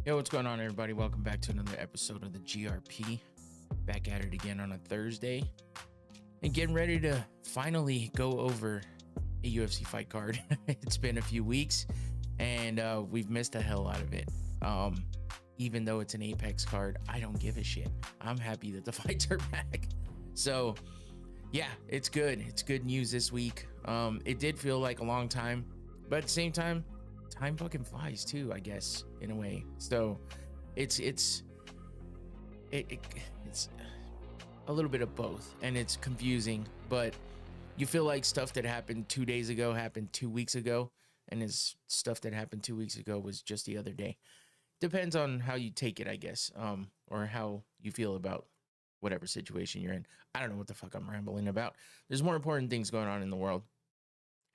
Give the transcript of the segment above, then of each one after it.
Yo, what's going on, everybody? Welcome back to another episode of the GRP. Back at it again on a Thursday and getting ready to finally go over a UFC fight card. It's been a few weeks and we've missed a hell out of it. Even though it's an Apex card, I don't give a shit. I'm happy that the fights are back. So yeah, it's good. It's good news this week. It did feel like a long time, but at the same time, time fucking flies too, I guess, in a way. So it's a little bit of both, and it's confusing, but you feel like stuff that happened 2 days ago happened 2 weeks ago, and is stuff that happened 2 weeks ago was just the other day. Depends on how you take it, I guess, or how you feel about whatever situation you're in. I don't know what the fuck I'm rambling about. There's more important things going on in the world,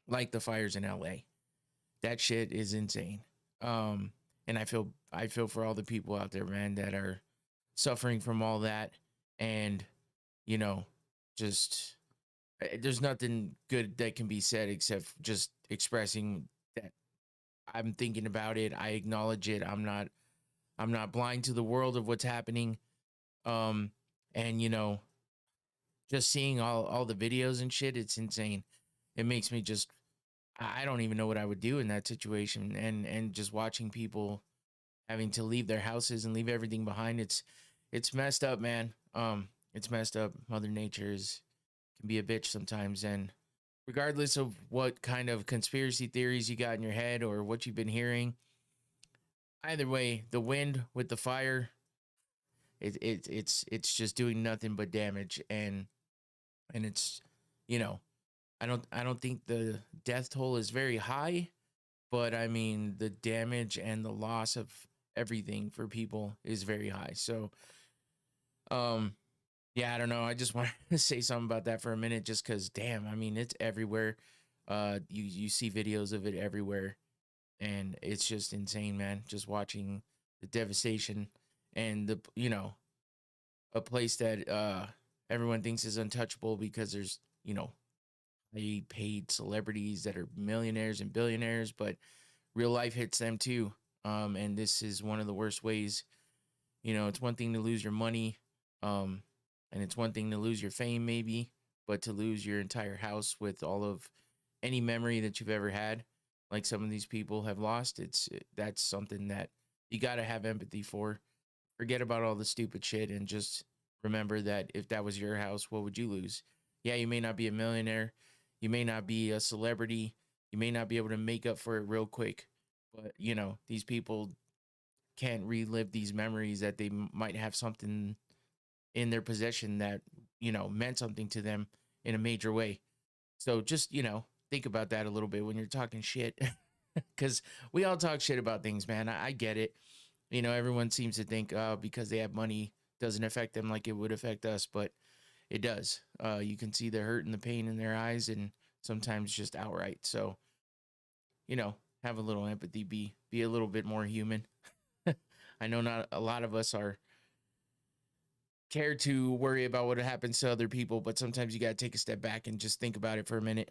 like the fires in LA. That shit is insane. And I feel for all the people out there, man, that are suffering from all that. And, you know, just there's nothing good that can be said except just expressing that I'm thinking about it. I acknowledge it. I'm not blind to the world of what's happening. And you know, just seeing all the videos and shit, it's insane. It makes me just, I don't even know what I would do in that situation. And just watching people having to leave their houses and leave everything behind, it's messed up, man. It's messed up. Mother Nature can be a bitch sometimes, and regardless of what kind of conspiracy theories you got in your head or what you've been hearing, either way, the wind with the fire, it's just doing nothing but damage, and it's, you know, I don't think the death toll is very high, but I mean the damage and the loss of everything for people is very high. So yeah, I don't know. I just want to say something about that for a minute, just because, damn, I mean, it's everywhere. You see videos of it everywhere, and it's just insane, man. Just watching the devastation and the, you know, a place that everyone thinks is untouchable because there's, you know, they paid celebrities that are millionaires and billionaires, but real life hits them too. And this is one of the worst ways. You know, it's one thing to lose your money, and it's one thing to lose your fame, maybe, but to lose your entire house with all of any memory that you've ever had, like some of these people have lost, that's something that you got to have empathy for. Forget about all the stupid shit and just remember that if that was your house, what would you lose? Yeah, you may not be a millionaire, you may not be a celebrity, you may not be able to make up for it real quick, but you know, these people can't relive these memories that they might have something in their possession that, you know, meant something to them in a major way. So just, you know, think about that a little bit when you're talking shit, because we all talk shit about things, man. I get it. You know, everyone seems to think because they have money doesn't affect them like it would affect us, but it does. You can see the hurt and the pain in their eyes, and sometimes just outright. So, you know, have a little empathy, be a little bit more human. I know not a lot of us are care to worry about what happens to other people, but sometimes you got to take a step back and just think about it for a minute.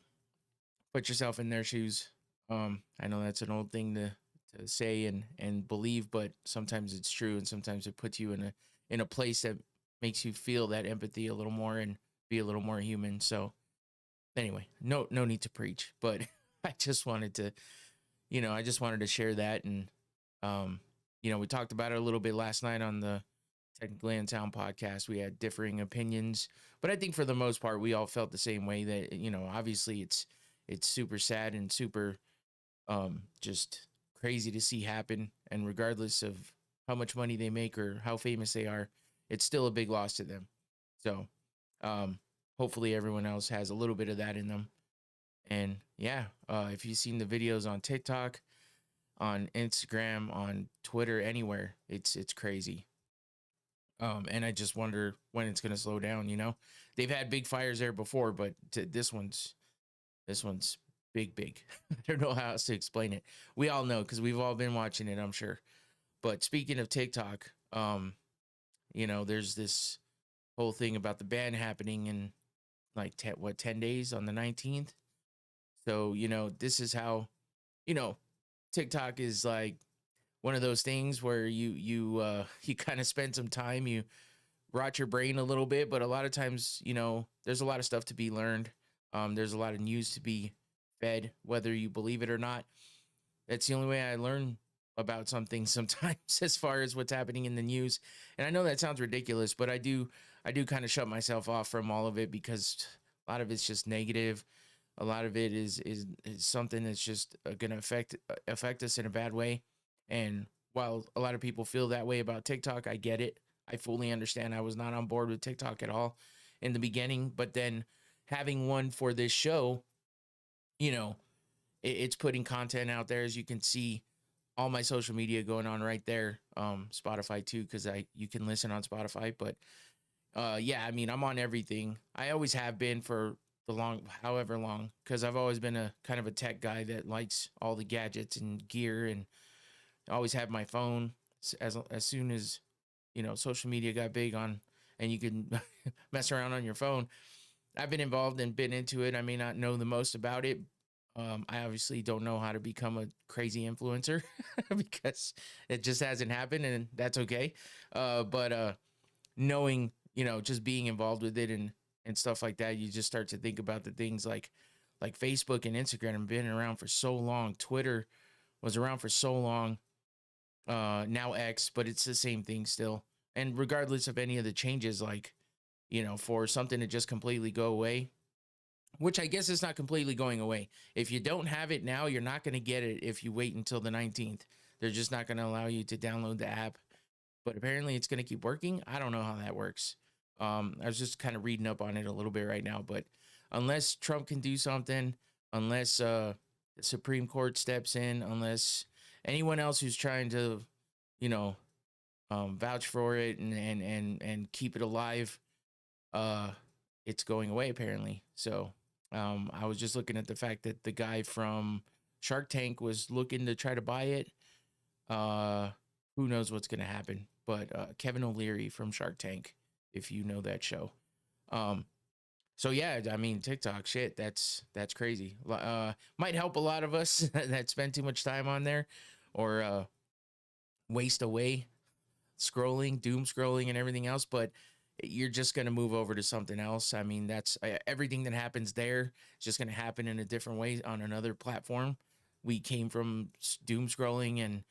Put yourself in their shoes. I know that's an old thing to say and believe, but sometimes it's true, and sometimes it puts you in a place that makes you feel that empathy a little more and be a little more human. So anyway, no need to preach, but I just wanted to, you know, I just wanted to share that. And you know, we talked about it a little bit last night on the Technically Unsound podcast. We had differing opinions, but I think for the most part, we all felt the same way, that, you know, obviously it's super sad and super just crazy to see happen. And regardless of how much money they make or how famous they are, it's still a big loss to them. So hopefully everyone else has a little bit of that in them. And yeah, if you've seen the videos on TikTok, on Instagram, on Twitter, anywhere, it's crazy. And I just wonder when it's going to slow down. You know, they've had big fires there before, but this one's big. I don't know how else to explain it. We all know, because we've all been watching it, I'm sure. But speaking of TikTok, you know, there's this whole thing about the ban happening in like 10 days on the 19th. So, you know, this is how, you know, TikTok is like, one of those things where you kind of spend some time, you rot your brain a little bit, but a lot of times, there's a lot of stuff to be learned. There's a lot of news to be fed, whether you believe it or not. That's the only way I learn about something sometimes, as far as what's happening in the news. And I know that sounds ridiculous, but I do kind of shut myself off from all of it, because a lot of it's just negative. A lot of it is something that's just going to affect us in a bad way. And while a lot of people feel that way about TikTok, I get it. I fully understand. I was not on board with TikTok at all in the beginning, but then having one for this show, you know, it's putting content out there. As you can see, all my social media going on right there. Spotify too, because you can listen on Spotify. But yeah, I mean, I'm on everything. I always have been for however long, because I've always been a kind of a tech guy that likes all the gadgets and gear, and I always have my phone. As soon as social media got big on, and you can mess around on your phone, I've been involved and been into it. I may not know the most about it. I obviously don't know how to become a crazy influencer because it just hasn't happened, and that's okay. But knowing, just being involved with it and stuff like that, you just start to think about the things like Facebook and Instagram have been around for so long. Twitter was around for so long. Now X, but it's the same thing still. And regardless of any of the changes, for something to just completely go away, which I guess is not completely going away. If you don't have it now, you're not going to get it if you wait until the 19th. They're just not going to allow you to download the app. But apparently it's going to keep working. I don't know how that works. I was just kind of reading up on it a little bit right now. But unless Trump can do something, unless the Supreme Court steps in, unless anyone else who's trying to, vouch for it and keep it alive, it's going away apparently. So I was just looking at the fact that the guy from Shark Tank was looking to try to buy it. Who knows what's going to happen? But Kevin O'Leary from Shark Tank, if you know that show. So yeah, I mean, TikTok, shit, that's crazy. Might help a lot of us that spend too much time on there, or waste away scrolling, doom scrolling, and everything else. But you're just going to move over to something else. I mean, that's everything that happens there is just going to happen in a different way on another platform. We came from doom scrolling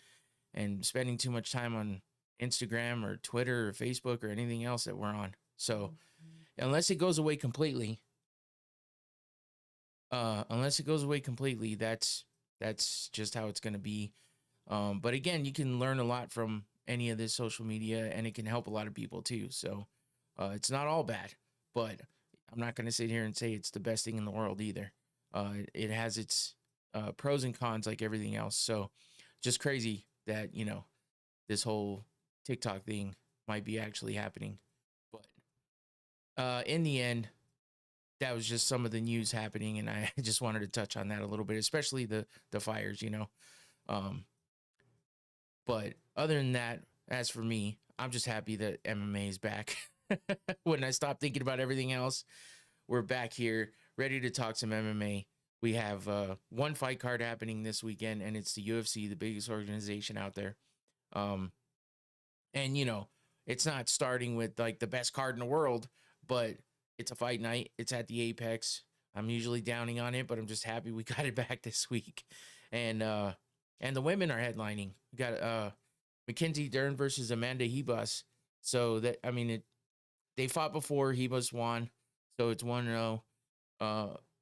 and spending too much time on Instagram or Twitter or Facebook or anything else that we're on. So unless it goes away completely, that's just how it's going to be. But again, you can learn a lot from any of this social media, and it can help a lot of people too. So it's not all bad, but I'm not going to sit here and say it's the best thing in the world either. It has its pros and cons like everything else. So just crazy that, this whole TikTok thing might be actually happening. But in the end, that was just some of the news happening, and I just wanted to touch on that a little bit, especially the fires, But other than that, as for me, I'm just happy that MMA is back. When I stop thinking about everything else, we're back here, ready to talk some MMA. We have one fight card happening this weekend, and it's the UFC, the biggest organization out there. And it's not starting with like the best card in the world, but it's a fight night. It's at the Apex. I'm usually downing on it, but I'm just happy we got it back this week. And the women are headlining. We got Mackinzie Dern versus Amanda Ribas. So that, I mean, they fought before. Ribas won, so it's 1-0.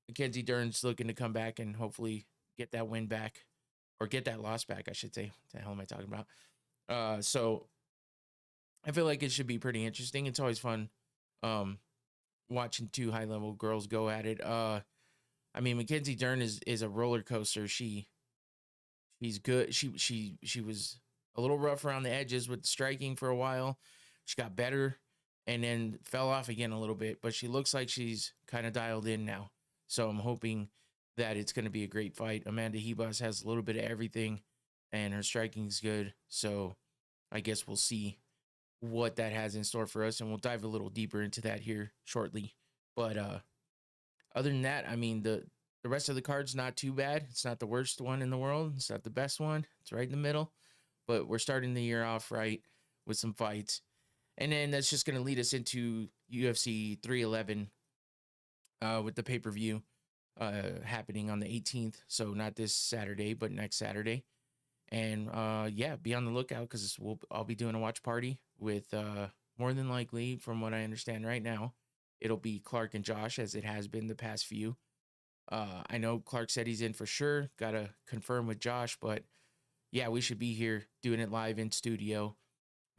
Mackenzie Dern's looking to come back and hopefully get that win back, or get that loss back, I should say. What the hell am I talking about? So I feel like it should be pretty interesting. It's always fun watching two high-level girls go at it. I mean, Mackenzie Dern is a roller coaster. She's good. She was a little rough around the edges with striking for a while. She got better and then fell off again a little bit, but she looks like she's kind of dialed in now. So I'm hoping that it's going to be a great fight. Amanda Ribas has a little bit of everything, and her striking's good. So I guess we'll see what that has in store for us, and we'll dive a little deeper into that here shortly. But other than that, I mean, the rest of the card's not too bad. It's not the worst one in the world. It's not the best one. It's right in the middle. but we're starting the year off right with some fights. And then that's just going to lead us into UFC 311 with the pay-per-view happening on the 18th. So not this Saturday, but next Saturday. And yeah, be on the lookout because I'll be doing a watch party with more than likely, from what I understand right now, it'll be Clark and Josh, as it has been the past few. I know Clark said he's in for sure. Gotta confirm with Josh, but yeah, we should be here doing it live in studio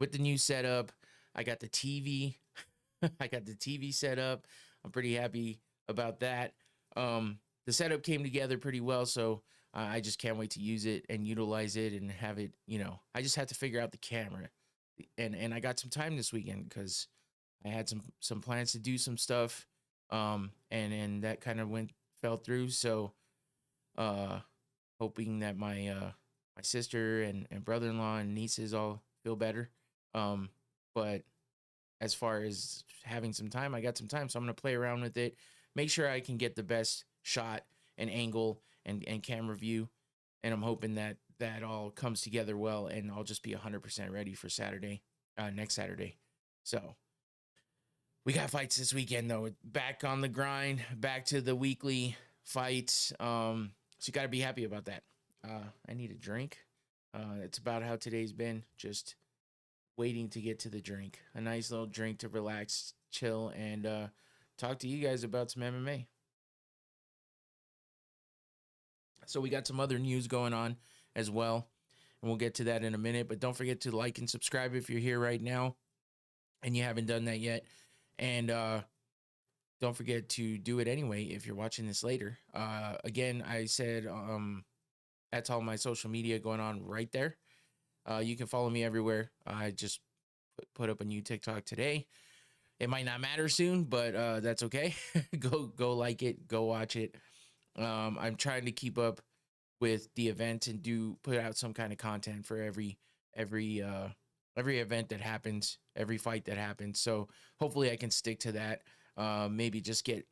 with the new setup. I got the TV. I got the TV set up. I'm pretty happy about that. The setup came together pretty well, so I just can't wait to use it and utilize it and have it. I just had to figure out the camera, and I got some time this weekend because I had some plans to do some stuff, and that kind of fell through. So, hoping that my sister and brother-in-law and nieces all feel better. But as far as having some time, I got some time, so I'm gonna play around with it, make sure I can get the best shot and angle and camera view, and I'm hoping that all comes together well, and I'll just be 100% ready for Saturday, next Saturday. So we got fights this weekend, though. Back on the grind, back to the weekly fights. So you got to be happy about that. I need a drink. It's about how today's been. Just waiting to get to the drink. A nice little drink to relax, chill, and talk to you guys about some MMA. So we got some other news going on as well, and we'll get to that in a minute. But don't forget to like and subscribe if you're here right now and you haven't done that yet. And don't forget to do it anyway if you're watching this later. Again, I said that's all my social media going on right there. You can follow me everywhere. I just put up a new TikTok today. It might not matter soon, but that's okay. Go like it. Go watch it. I'm trying to keep up with the event and put out some kind of content for every event that happens, every fight that happens. So hopefully I can stick to that. Maybe just get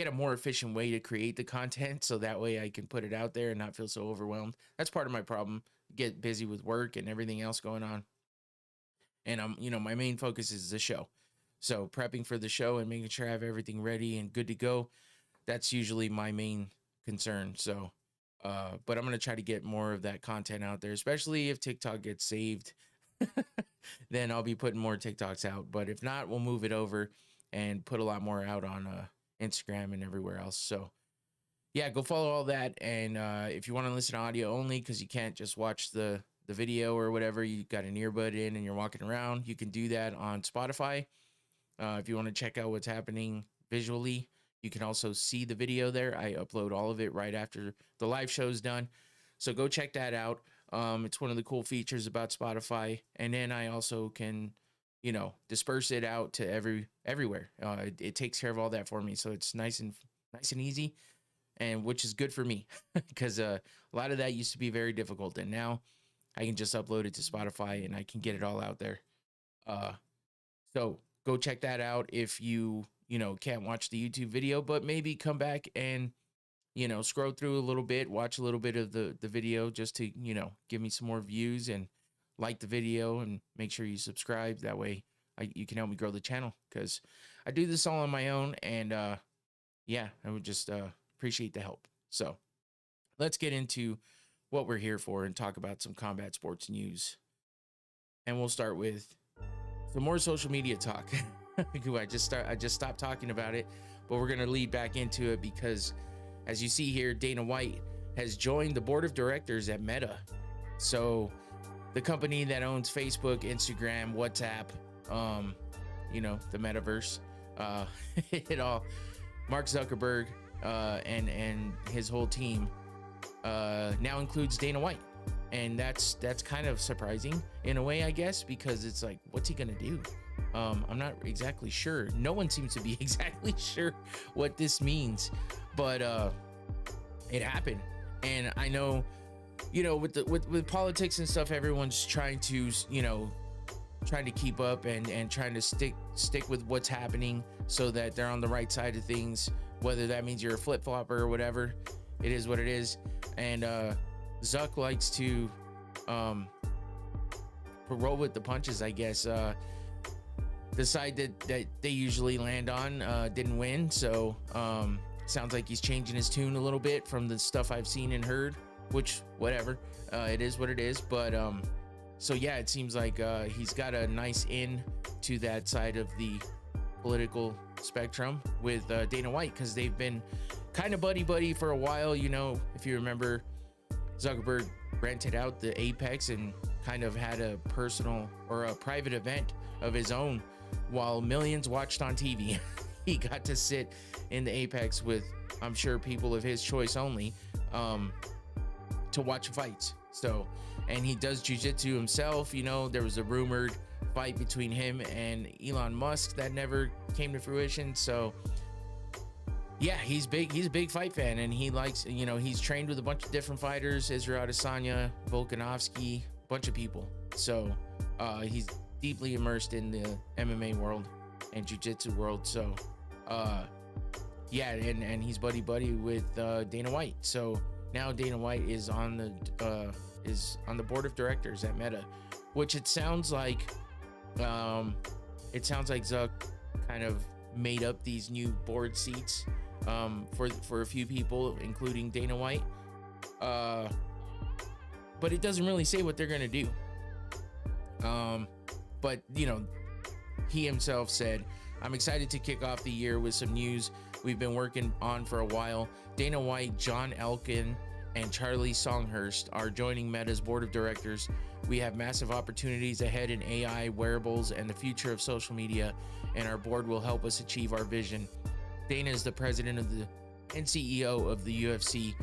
a more efficient way to create the content, so that way I can put it out there and not feel so overwhelmed. That's part of my problem. Get busy with work and everything else going on. And my main focus is the show. So prepping for the show and making sure I have everything ready and good to go. That's usually my main concern. So, but I'm going to try to get more of that content out there, especially if TikTok gets saved. Then I'll be putting more TikToks out. But if not, we'll move it over and put a lot more out on Instagram and everywhere else. So yeah, go follow all that. And if you want to listen to audio only, because you can't just watch the video or whatever, you got an earbud in and you're walking around, you can do that on Spotify. If you want to check out what's happening visually, you can also see the video there. I upload all of it right after the live show's done. So go check that out. It's one of the cool features about Spotify. And then I also can, disperse it out to everywhere. It takes care of all that for me. So it's nice and easy, and which is good for me because a lot of that used to be very difficult. And now I can just upload it to Spotify and I can get it all out there. So go check that out if you can't watch the YouTube video, but maybe come back and, scroll through a little bit, watch a little bit of the video just to, give me some more views, and like the video and make sure you subscribe. That way you can help me grow the channel, because I do this all on my own. And yeah, I would just appreciate the help. So let's get into what we're here for and talk about some combat sports news. And we'll start with some more social media talk. I just stopped talking about it, but we're going to lead back into it because, as you see here, Dana White has joined the board of directors at Meta. So the company that owns Facebook, Instagram, WhatsApp, the metaverse, it all, Mark Zuckerberg and his whole team now includes Dana White. And that's kind of surprising in a way, I guess, because it's like, what's he gonna do? I'm not exactly sure. No one seems to be exactly sure what this means, but it happened. And I know, with politics and stuff, everyone's trying to keep up and trying to stick with what's happening so that they're on the right side of things, whether that means you're a flip-flopper or whatever. It is what it is. And Zuck likes to um, roll with the punches, I guess. The side that they usually land on didn't win, so sounds like he's changing his tune a little bit from the stuff I've seen and heard, which whatever, it is what it is. But so yeah, it seems like he's got a nice in to that side of the political spectrum with Dana White, because they've been kind of buddy for a while. You know, if you remember, Zuckerberg rented out the Apex and kind of had a personal or a private event of his own while millions watched on TV. He got to sit in the Apex with, I'm sure, people of his choice only, to watch fights. So, and he does jiu-jitsu himself. You know, there was a rumored fight between him and Elon Musk that never came to fruition. So yeah, he's big. He's a big fight fan, and he likes, you know, he's trained with a bunch of different fighters, Israel Adesanya, Volkanovski, a bunch of people. So he's deeply immersed in the MMA world and jiu-jitsu world. So yeah, and he's buddy with Dana White. So now Dana White is on the board of directors at Meta, which it sounds like Zuck kind of made up these new board seats for a few people, including Dana White. But it doesn't really say what they're gonna do. But you know, he himself said, "I'm excited to kick off the year with some news we've been working on for a while. Dana White, John Elkin, and Charlie Songhurst are joining Meta's board of directors. We have massive opportunities ahead in AI, wearables, and the future of social media, and our board will help us achieve our vision." Dana is the president of the and CEO of the UFC,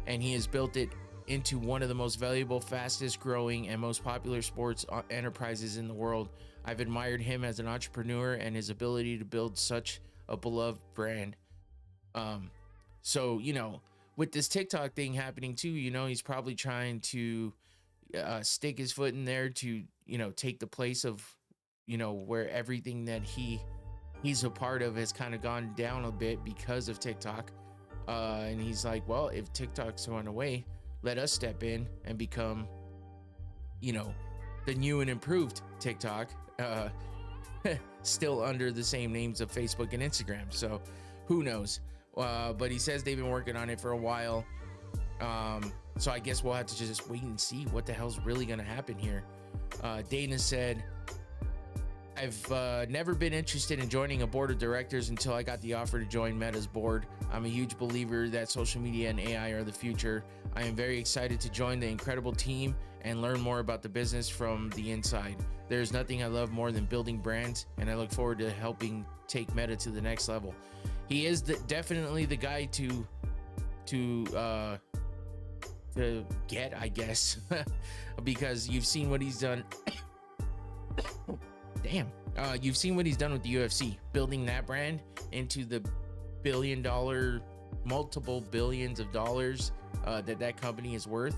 and he has built it into one of the most valuable, fastest growing, and most popular sports enterprises in the world. I've admired him as an entrepreneur and his ability to build such a beloved brand. So, you know, with this TikTok thing happening too, you know, he's probably trying to stick his foot in there to, you know, take the place of, you know, where everything that he's a part of has kind of gone down a bit because of TikTok. And he's like, well, if TikTok's going away, let us step in and become, you know, the new and improved TikTok, still under the same names of Facebook and Instagram. So who knows? But he says they've been working on it for a while. So I guess we'll have to just wait and see what the hell's really going to happen here. Dana said, I've never been interested in joining a board of directors until I got the offer to join Meta's board. I'm a huge believer that social media and AI are the future. I am very excited to join the incredible team and learn more about the business from the inside. There's nothing I love more than building brands, and I look forward to helping take Meta to the next level. He is definitely the guy to get, I guess, because you've seen what he's done. Damn. You've seen what he's done with the UFC, building that brand into the multiple billions of dollars that company is worth.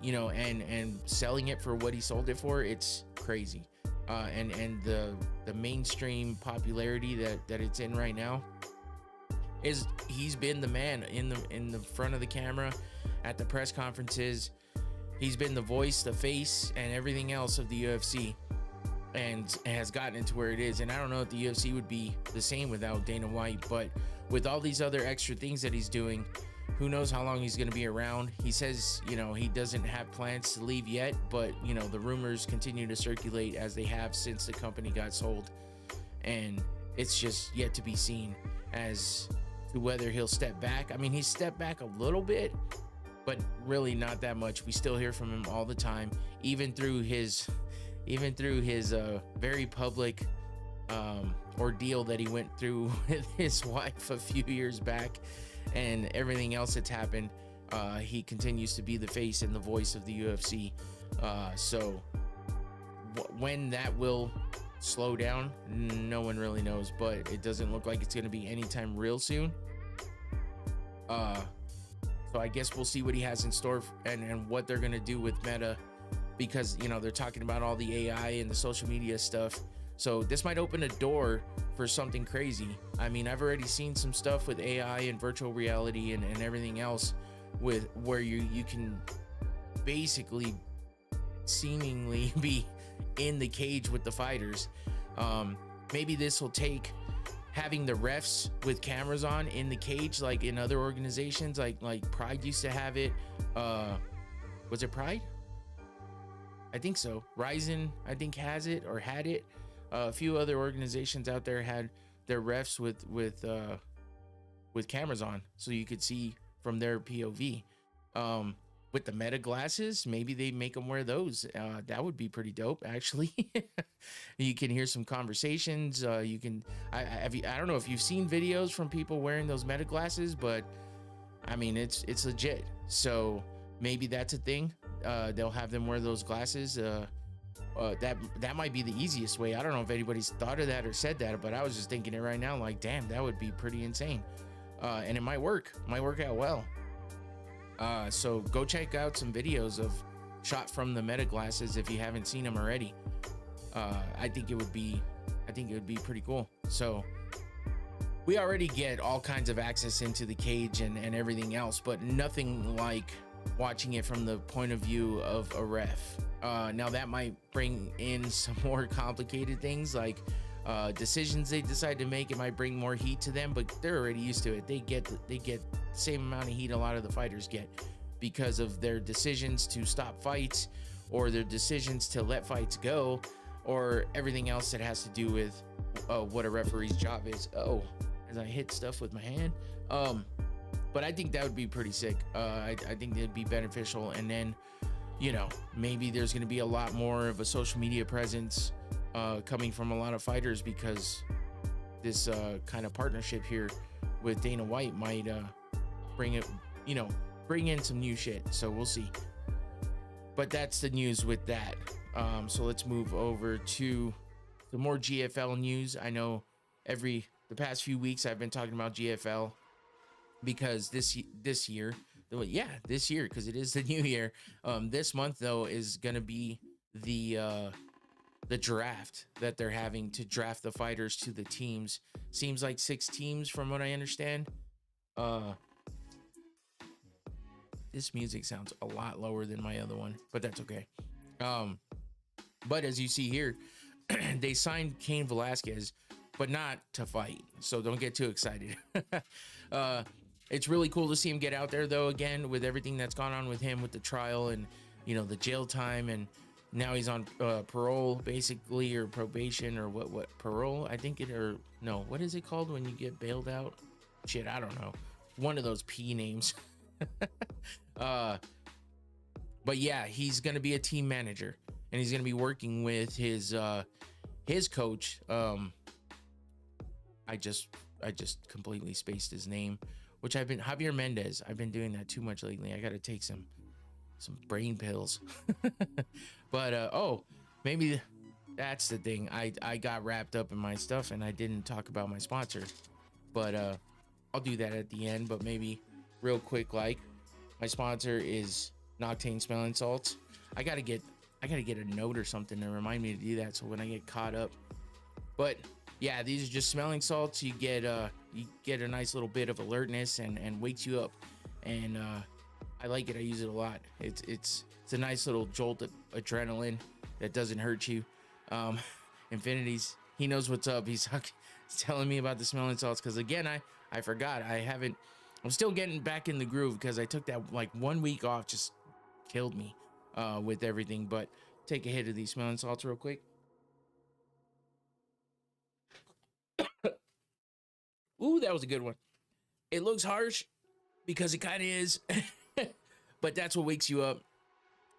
You know, and selling it for what he sold it for, it's crazy. And the mainstream popularity that it's in right now is he's been the man in the front of the camera at the press conferences. He's been the voice, the face, and everything else of the UFC, and has gotten it to where it is. And I don't know if the UFC would be the same without Dana White, but with all these other extra things that he's doing, who knows how long he's going to be around. He says, you know, he doesn't have plans to leave yet, but you know, the rumors continue to circulate as they have since the company got sold, and it's just yet to be seen as to whether he'll step back. I mean, he's stepped back a little bit, but really not that much. We still hear from him all the time, even through his very public ordeal that he went through with his wife a few years back, and everything else that's happened. He continues to be the face and the voice of the UFC. So when that will slow down, no one really knows, but it doesn't look like it's going to be anytime real soon. So I guess we'll see what he has in store and what they're going to do with Meta, because, you know, they're talking about all the AI and the social media stuff. So this might open a door for something crazy. I mean, I've already seen some stuff with AI and virtual reality and everything else with where you can basically seemingly be in the cage with the fighters. Maybe this will take having the refs with cameras on in the cage, like in other organizations, like Pride used to have it. Was it Pride? I think so. Ryzen, I think, has it or had it. A few other organizations out there had their refs with cameras on, so you could see from their POV. With the meta glasses, maybe they make them wear those. That would be pretty dope, actually. You can hear some conversations. You can. I don't know if you've seen videos from people wearing those meta glasses, but I mean, it's legit. So maybe that's a thing. They'll have them wear those glasses. That might be the easiest way. I don't know if anybody's thought of that or said that, but I was just thinking it right now. Like, damn, that would be pretty insane. And it might work. Might work out well. So go check out some videos of shot from the meta glasses if you haven't seen them already. I think it would be pretty cool. So we already get all kinds of access into the cage and everything else, but nothing like watching it from the point of view of a ref. Now that might bring in some more complicated things, like decisions they decide to make. It might bring more heat to them, but they're already used to it. They get the same amount of heat a lot of the fighters get because of their decisions to stop fights, or their decisions to let fights go, or everything else that has to do with what a referee's job is. Oh, as I hit stuff with my hand. But I think that would be pretty sick. I think it'd be beneficial. And then, you know, maybe there's going to be a lot more of a social media presence coming from a lot of fighters, because this kind of partnership here with Dana White might bring in some new shit. So we'll see. But that's the news with that. So let's move over to the more GFL news. I know the past few weeks I've been talking about GFL because this year, because it is the new year. This month though is gonna be the draft that they're having to draft the fighters to the teams. Seems like 6 teams from what I understand. This music sounds a lot lower than my other one, but that's okay. But as you see here, they signed Cain Velasquez, but not to fight. So don't get too excited. It's really cool to see him get out there though, again, with everything that's gone on with him with the trial and, you know, the jail time, and now he's on parole basically, or probation, or what parole, I think what is it called when you get bailed out? Shit, I don't know. One of those P names. But yeah, he's gonna be a team manager, and he's gonna be working with his coach. I just completely spaced his name, which Javier Mendez. I've been doing that too much lately. I gotta take some brain pills. But maybe that's the thing. I got wrapped up in my stuff and I didn't talk about my sponsor, but I'll do that at the end. But maybe real quick, like, my sponsor is Noctane smelling salts. I gotta get a note or something to remind me to do that, so when I get caught up. But yeah, these are just smelling salts. You get a nice little bit of alertness and wakes you up, and I like it. I use it a lot. It's a nice little jolt of adrenaline that doesn't hurt you. Infinity's, he knows what's up. He's telling me about the smelling salts, because again, I forgot. I'm still getting back in the groove, because I took that like 1 week off, just killed me with everything. But take a hit of these smelling salts real quick. Ooh, that was a good one. It looks harsh because it kind of is, but that's what wakes you up.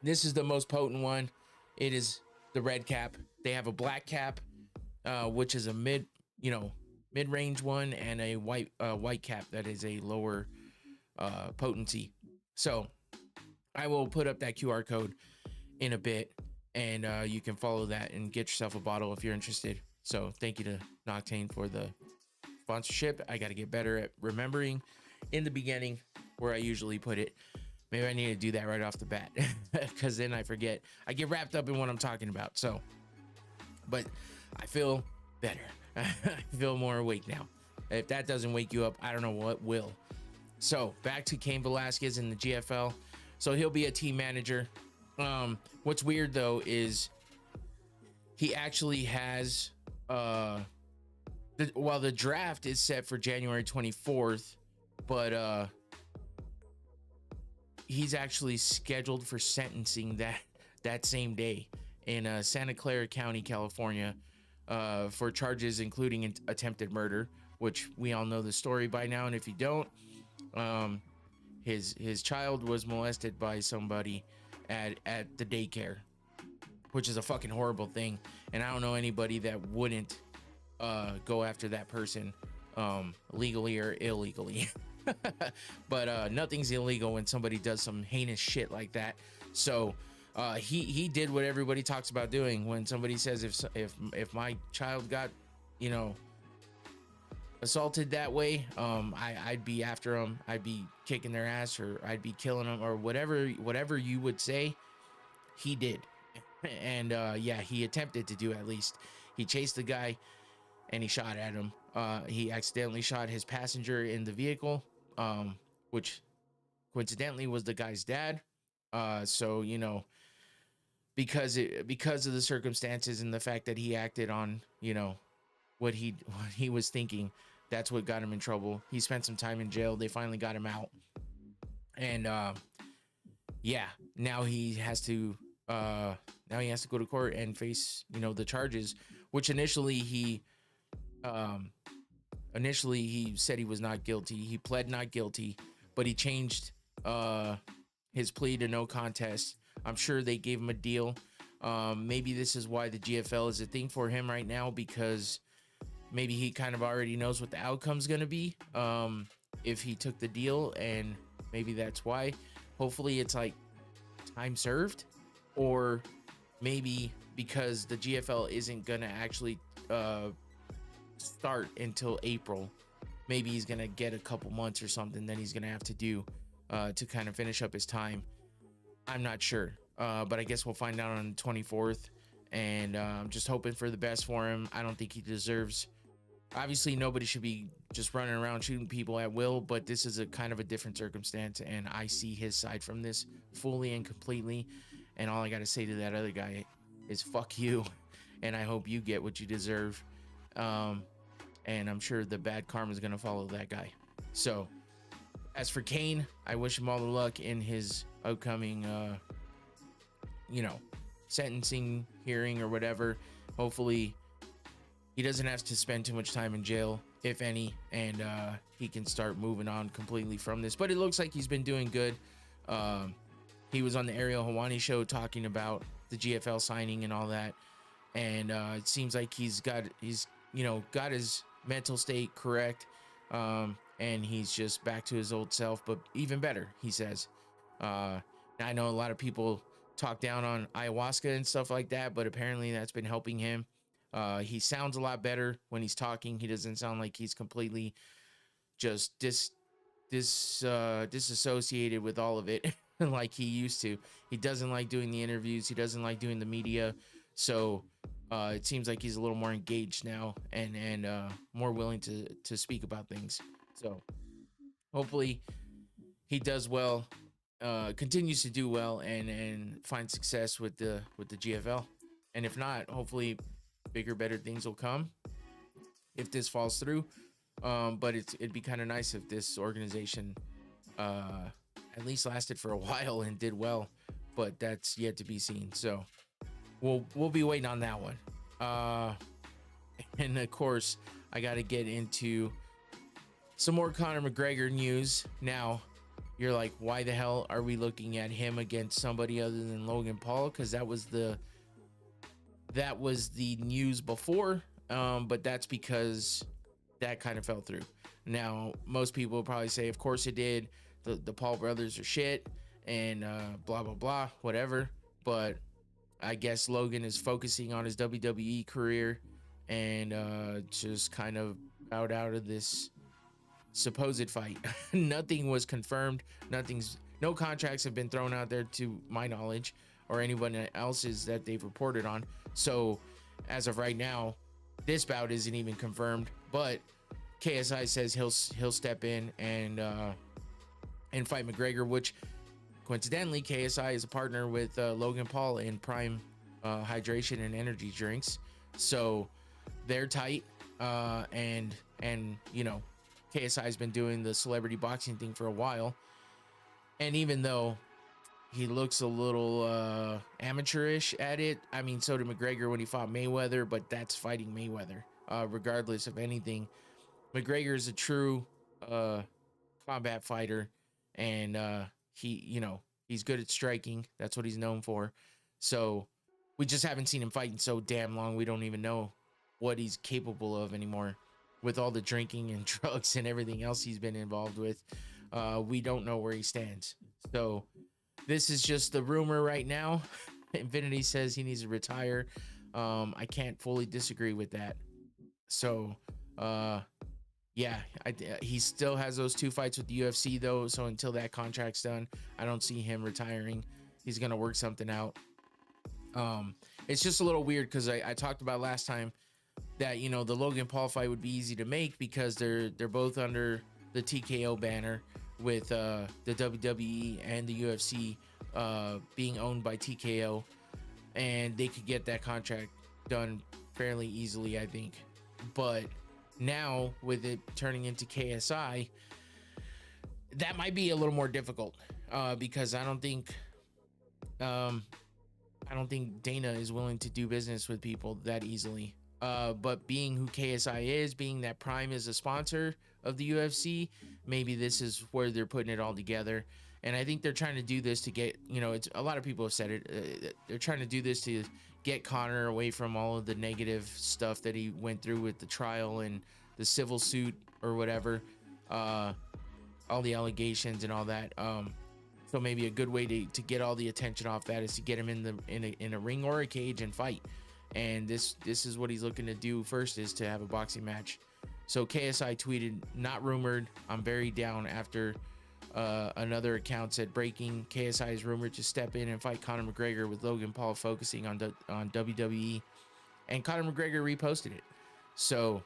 This is the most potent one. It is the red cap. They have a black cap, which is a mid-range one, and a white cap that is a lower potency. So I will put up that QR code in a bit, and you can follow that and get yourself a bottle if you're interested. So thank you to Noctane for the sponsorship. I got to get better at remembering in the beginning where I usually put it. Maybe I need to do that right off the bat, because then I forget. I get wrapped up in what I'm talking about. So, but I feel better. I feel more awake now. If that doesn't wake you up, I don't know what will. So back to Cain Velasquez in the GFL. So he'll be a team manager. What's weird though is he actually has the draft is set for January 24th, but he's actually scheduled for sentencing that same day in Santa Clara County, California, for charges including attempted murder, which we all know the story by now. And if you don't, his child was molested by somebody at the daycare, which is a fucking horrible thing. And I don't know anybody that wouldn't go after that person, legally or illegally. But nothing's illegal when somebody does some heinous shit like that. So he did what everybody talks about doing when somebody says, if my child got, you know, assaulted that way, I'd be after them. I'd be kicking their ass, or I'd be killing them, or whatever you would say. He did. And yeah, he attempted to do. At least he chased the guy and he shot at him. He accidentally shot his passenger in the vehicle, which coincidentally was the guy's dad. So, you know, because of the circumstances and the fact that he acted on, you know, what he was thinking, that's what got him in trouble. He spent some time in jail. They finally got him out. And yeah, now he has to go to court and face, you know, the charges, which initially he said he was not guilty. He pled not guilty, but he changed his plea to no contest. I'm sure they gave him a deal. Maybe this is why the GFL is a thing for him right now, because maybe he kind of already knows what the outcome's going to be if he took the deal, and maybe that's why. Hopefully it's like time served, or maybe because the GFL isn't going to actually start until April, maybe he's going to get a couple months or something then he's going to have to do to kind of finish up his time. I'm not sure, but I guess we'll find out on the 24th, and I'm just hoping for the best for him. I don't think he deserves, obviously nobody should be just running around shooting people at will, but this is a kind of a different circumstance, and I see his side from this fully and completely. And all I got to say to that other guy is fuck you, and I hope you get what you deserve. And I'm sure the bad karma is going to follow that guy. So as for Cain, I wish him all the luck in his upcoming you know, sentencing hearing or whatever. Hopefully he doesn't have to spend too much time in jail, if any, and he can start moving on completely from this. But it looks like he's been doing good. He was on the Ariel Helwani show talking about the GFL signing and all that, and it seems like he's got his mental state correct, and he's just back to his old self, but even better, he says. I know a lot of people talk down on ayahuasca and stuff like that, but apparently that's been helping him. He sounds a lot better when he's talking. He doesn't sound like he's completely just disassociated with all of it like he used to. He doesn't like doing the interviews. He doesn't like doing the media. So it seems like he's a little more engaged now, and more willing to speak about things. So hopefully he does well, continues to do well, and find success with the GFL. And if not, hopefully bigger, better things will come if this falls through. But it'd be kind of nice if this organization at least lasted for a while and did well, but that's yet to be seen. So we'll be waiting on that one. And of course, I got to get into some more Conor McGregor news. Now, you're like, why the hell are we looking at him against somebody other than Logan Paul? Because that was the news before, but that's because that kind of fell through. Now, most people will probably say, of course it did. The Paul brothers are shit, and blah, blah, blah, whatever. But I guess Logan is focusing on his WWE career and just kind of bowed out of this supposed fight. Nothing was confirmed. No contracts have been thrown out there to my knowledge, or anyone else's that they've reported on. So as of right now, this bout isn't even confirmed, but KSI says he'll step in and fight McGregor, which coincidentally, KSI is a partner with Logan Paul in Prime hydration and energy drinks, so they're tight. And you know, KSI has been doing the celebrity boxing thing for a while, and even though he looks a little amateurish at it, I mean, so did McGregor when he fought Mayweather, but that's fighting Mayweather. Regardless of anything, McGregor is a true combat fighter, and he's good at striking. That's what he's known for. So we just haven't seen him fighting so damn long. We don't even know what he's capable of anymore with all the drinking and drugs and everything else he's been involved with. We don't know where he stands. So this is just the rumor right now. Infinity says he needs to retire. I can't fully disagree with that. So yeah, he still has those 2 fights with the UFC though. So until that contract's done, I don't see him retiring. He's gonna work something out. It's just a little weird because I talked about last time that, you know, the Logan Paul fight would be easy to make because they're both under the TKO banner, with the WWE and the UFC being owned by TKO, and they could get that contract done fairly easily, I think. But now with it turning into KSI, that might be a little more difficult because I don't think Dana is willing to do business with people that easily. But being who KSI is, being that Prime is a sponsor of the UFC, maybe this is where they're putting it all together. And I think they're trying to do this to get, you know, it's a lot of people have said it. They're trying to do this to get Conor away from all of the negative stuff that he went through with the trial and the civil suit or whatever, all the allegations and all that. So maybe a good way to get all the attention off that is to get him in a ring or a cage and fight. And this is what he's looking to do first, is to have a boxing match. So KSI tweeted, "Not rumored. I'm very down," after another account said, "Breaking: KSI is rumored to step in and fight Conor McGregor, with Logan Paul focusing on WWE." And Conor McGregor reposted it. So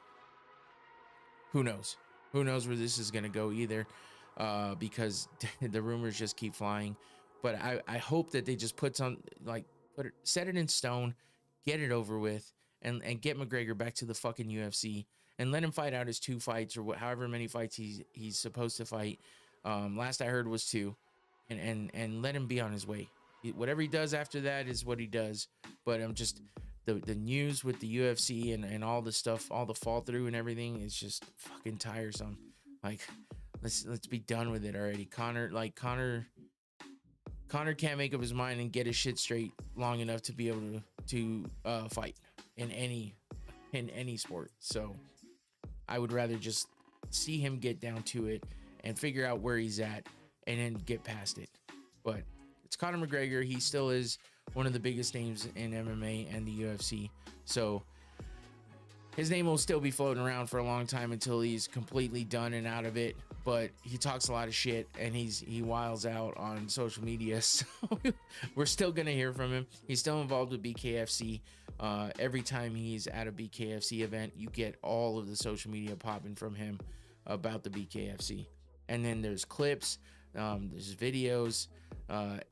who knows? Who knows where this is going to go either, because the rumors just keep flying. But I hope that they just set it in stone, get it over with, and get McGregor back to the fucking UFC and let him fight out his 2 fights or however many fights he's supposed to fight. Last I heard was 2, and let him be on his way. Whatever he does after that is what he does. But I'm just the news with the UFC and all the stuff, all the fall through and everything is just fucking tiresome. Like, let's be done with it already. Conor can't make up his mind and get his shit straight long enough to be able to fight in any sport. So I would rather just see him get down to it and figure out where he's at and then get past it. But it's Conor McGregor. He still is one of the biggest names in MMA and the UFC. So his name will still be floating around for a long time until he's completely done and out of it. But he talks a lot of shit and he wiles out on social media. So we're still going to hear from him. He's still involved with BKFC. Every time he's at a BKFC event, you get all of the social media popping from him about the BKFC. And then there's clips, there's videos,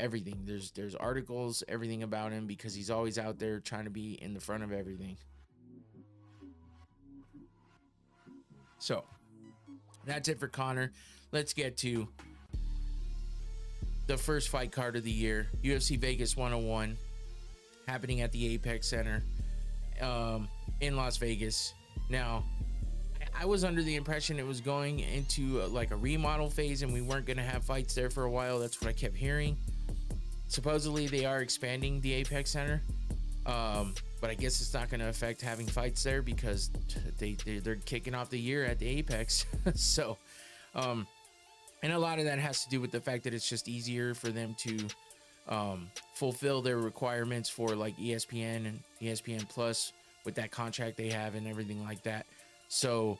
everything. There's articles, everything about him, because he's always out there trying to be in the front of everything. So that's it for Conor. Let's get to the first fight card of the year, UFC Vegas 101, happening at the Apex Center in Las Vegas. Now, I was under the impression it was going into like a remodel phase and we weren't going to have fights there for a while. That's what I kept hearing. Supposedly they are expanding the Apex Center, but I guess it's not going to affect having fights there because they're kicking off the year at the Apex. So and a lot of that has to do with the fact that it's just easier for them to fulfill their requirements for like ESPN and ESPN Plus with that contract they have and everything like that. So,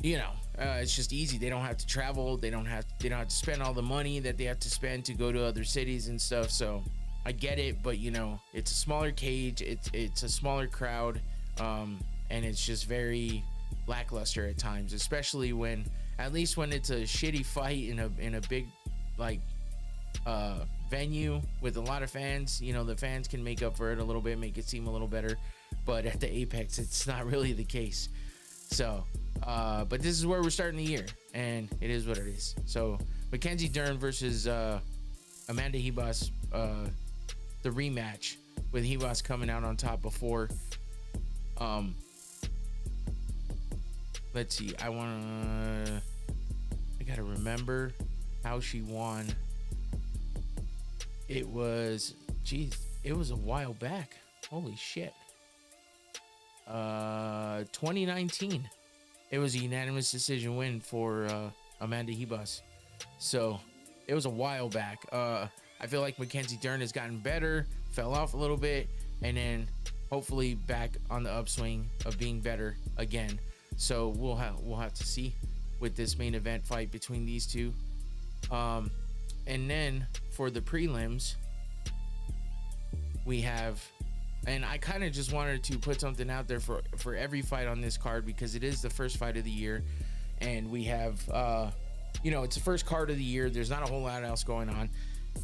you know, it's just easy. They don't have to travel. They don't have to spend all the money that they have to spend to go to other cities and stuff. So I get it, but you know, it's a smaller cage. It's a smaller crowd. And it's just very lackluster at times, especially when, at least when it's a shitty fight in a big like venue with a lot of fans. You know, the fans can make up for it a little bit, make it seem a little better, but at the Apex it's not really the case. So but this is where we're starting the year, and it is what it is. So Mackenzie Dern versus Amanda Ribas, the rematch, with Ribas coming out on top before. Let's see, I gotta remember how she won. It was a while back. Holy shit. 2019. It was a unanimous decision win for Amanda Ribas. So it was a while back. I feel like Mackenzie Dern has gotten better, fell off a little bit, and then hopefully back on the upswing of being better again. So we'll have to see with this main event fight between these two. And then for the prelims, we have, and I kind of just wanted to put something out there for every fight on this card, because it is the first fight of the year, and we have it's the first card of the year. There's not a whole lot else going on,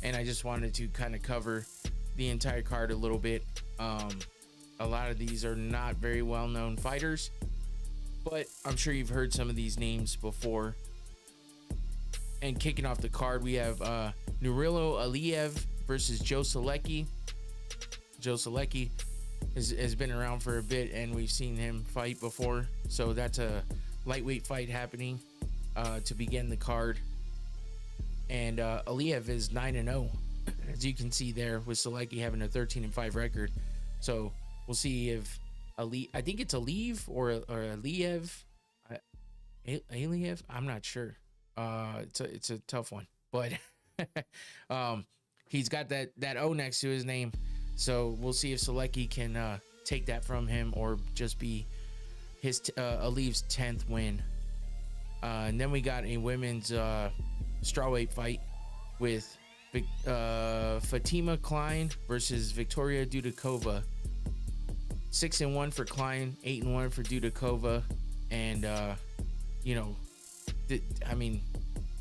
and I just wanted to kind of cover the entire card a little bit. A lot of these are not very well-known fighters, but I'm sure you've heard some of these names before. And kicking off the card, we have Nurilo Aliyev versus Joe Solecki. Joe Solecki has been around for a bit, and we've seen him fight before. So that's a lightweight fight happening to begin the card. And Aliyev is 9-0, as you can see there, with Solecki having a 13-5 record. So we'll see if I think it's Aliyev or Aliyev. Aliyev? I'm not sure. It's a tough one, but he's got that O next to his name. So we'll see if Solecki can take that from him, or just be his Aliyev's 10th win. And then we got a women's strawweight fight with Fatima Klein versus Victoria Dudakova. 6-1 for Klein, 8-1 for Dudakova, and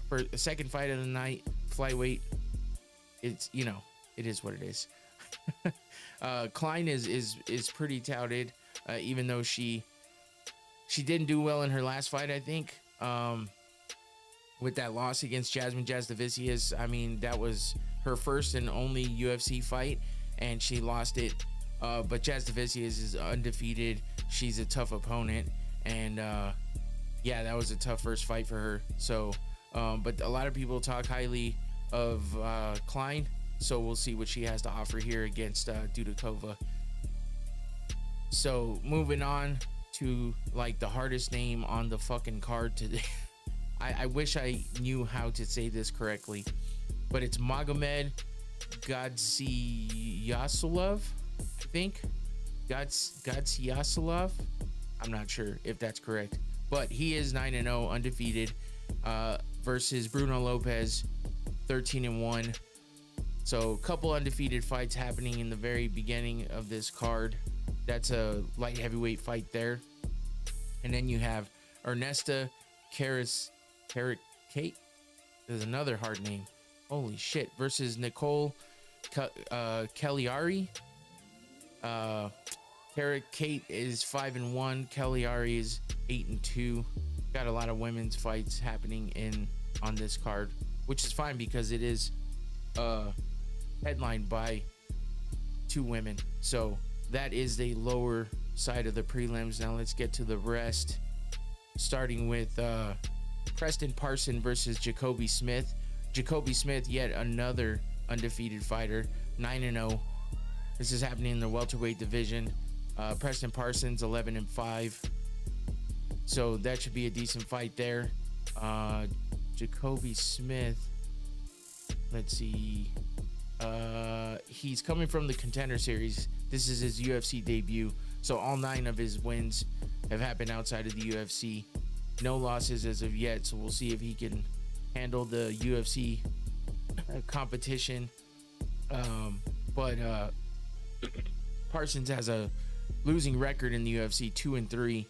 for a second fight of the night, flyweight, it is what it is. Klein is pretty touted, even though she didn't do well in her last fight, I think, with that loss against Jasmine Jasudavicius. I mean, that was her first and only UFC fight, and she lost it. But Jasudavicius is undefeated. She's a tough opponent, and that was a tough first fight for her. So, but a lot of people talk highly of Klein. So we'll see what she has to offer here against Dudakova. So moving on to like the hardest name on the fucking card today. I wish I knew how to say this correctly, but it's Magomed Gadziasulov, I think. Gadziasulov. I'm not sure if that's correct, but he is 9-0, undefeated, versus Bruno Lopez, 13-1. So a couple undefeated fights happening in the very beginning of this card. That's a light heavyweight fight there. And then you have Ernesta Kate. There's another hard name. Holy shit. Versus Nicole Cagliari. Kate is 5-1. Cagliari is 8-2. Got a lot of women's fights happening on this card, which is fine because it is headlined by two women. So that is the lower side of the prelims. Now let's get to the rest, starting with Preston Parson versus Jacoby Smith. Jacoby Smith, yet another undefeated fighter, 9-0. This is happening in the welterweight division. Preston Parsons, 11-5. So that should be a decent fight there. Jacoby Smith, let's see. He's coming from the Contender Series. This is his UFC debut. So all 9 of his wins have happened outside of the UFC. No losses as of yet. So we'll see if he can handle the UFC competition. But Parsons has a losing record in the UFC, 2-3,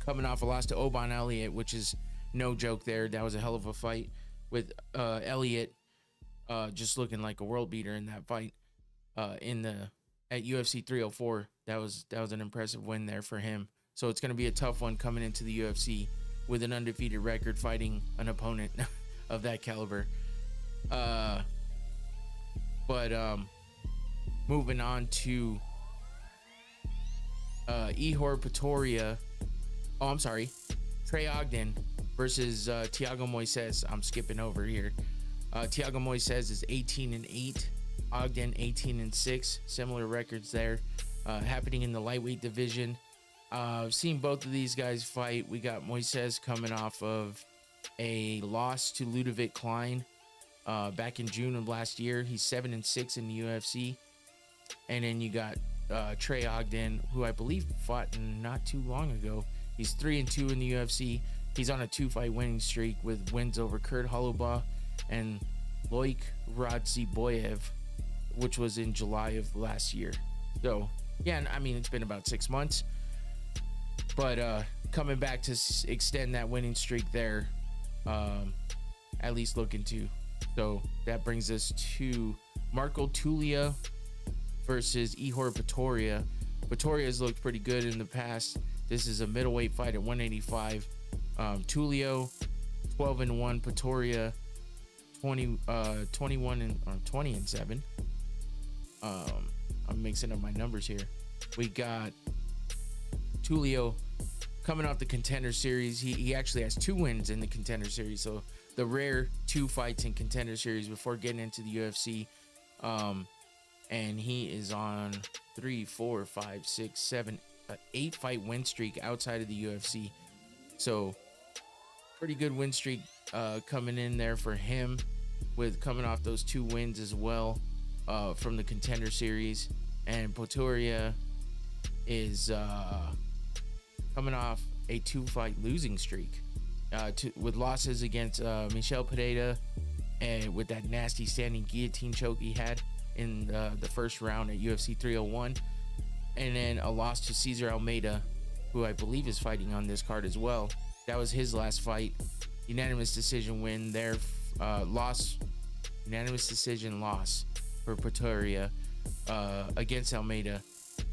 coming off a loss to Oban Elliott, which is no joke there. That was a hell of a fight with Elliott. just looking like a world beater in that fight. At UFC 304, that was an impressive win there for him. So it's going to be a tough one coming into the UFC with an undefeated record, fighting an opponent of that caliber. But moving on to Ihor Pretoria. Oh, I'm sorry. Trey Ogden versus Thiago Moises. I'm skipping over here. Thiago Moises is 18-8. Ogden 18-6. Similar records there. Happening in the lightweight division. I've seen both of these guys fight. We got Moises coming off of a loss to Ludovic Klein back in June of last year. He's 7-6 in the UFC. And then you got Trey Ogden, who I believe fought not too long ago. He's 3-2 in the UFC. He's on a 2-fight winning streak with wins over Kurt Holobaugh and Loik Radziboyev, which was in July of last year. So, yeah, I mean, it's been about 6 months. But coming back to extend that winning streak there, at least looking to. So that brings us to Marco Tulio versus Ihor Pretoria. Pretoria's looked pretty good in the past. This is a middleweight fight at 185. Tulio 12-1, Pretoria 20-7. I'm mixing up my numbers here. We got Tulio coming off the Contender Series. He actually has 2 wins in the Contender Series, so the rare 2 fights in Contender Series before getting into the UFC. And he is on 8 fight win streak outside of the UFC. So pretty good win streak coming in there for him, with coming off those 2 wins as well from the Contender Series. And Pretoria is coming off a 2-fight losing streak with losses against Michel Pereira, and with that nasty standing guillotine choke he had in the first round at UFC 301, and then a loss to Cesar Almeida, who I believe is fighting on this card as well. That was his last fight. Unanimous decision win there. Unanimous decision loss for Pretoria against Almeida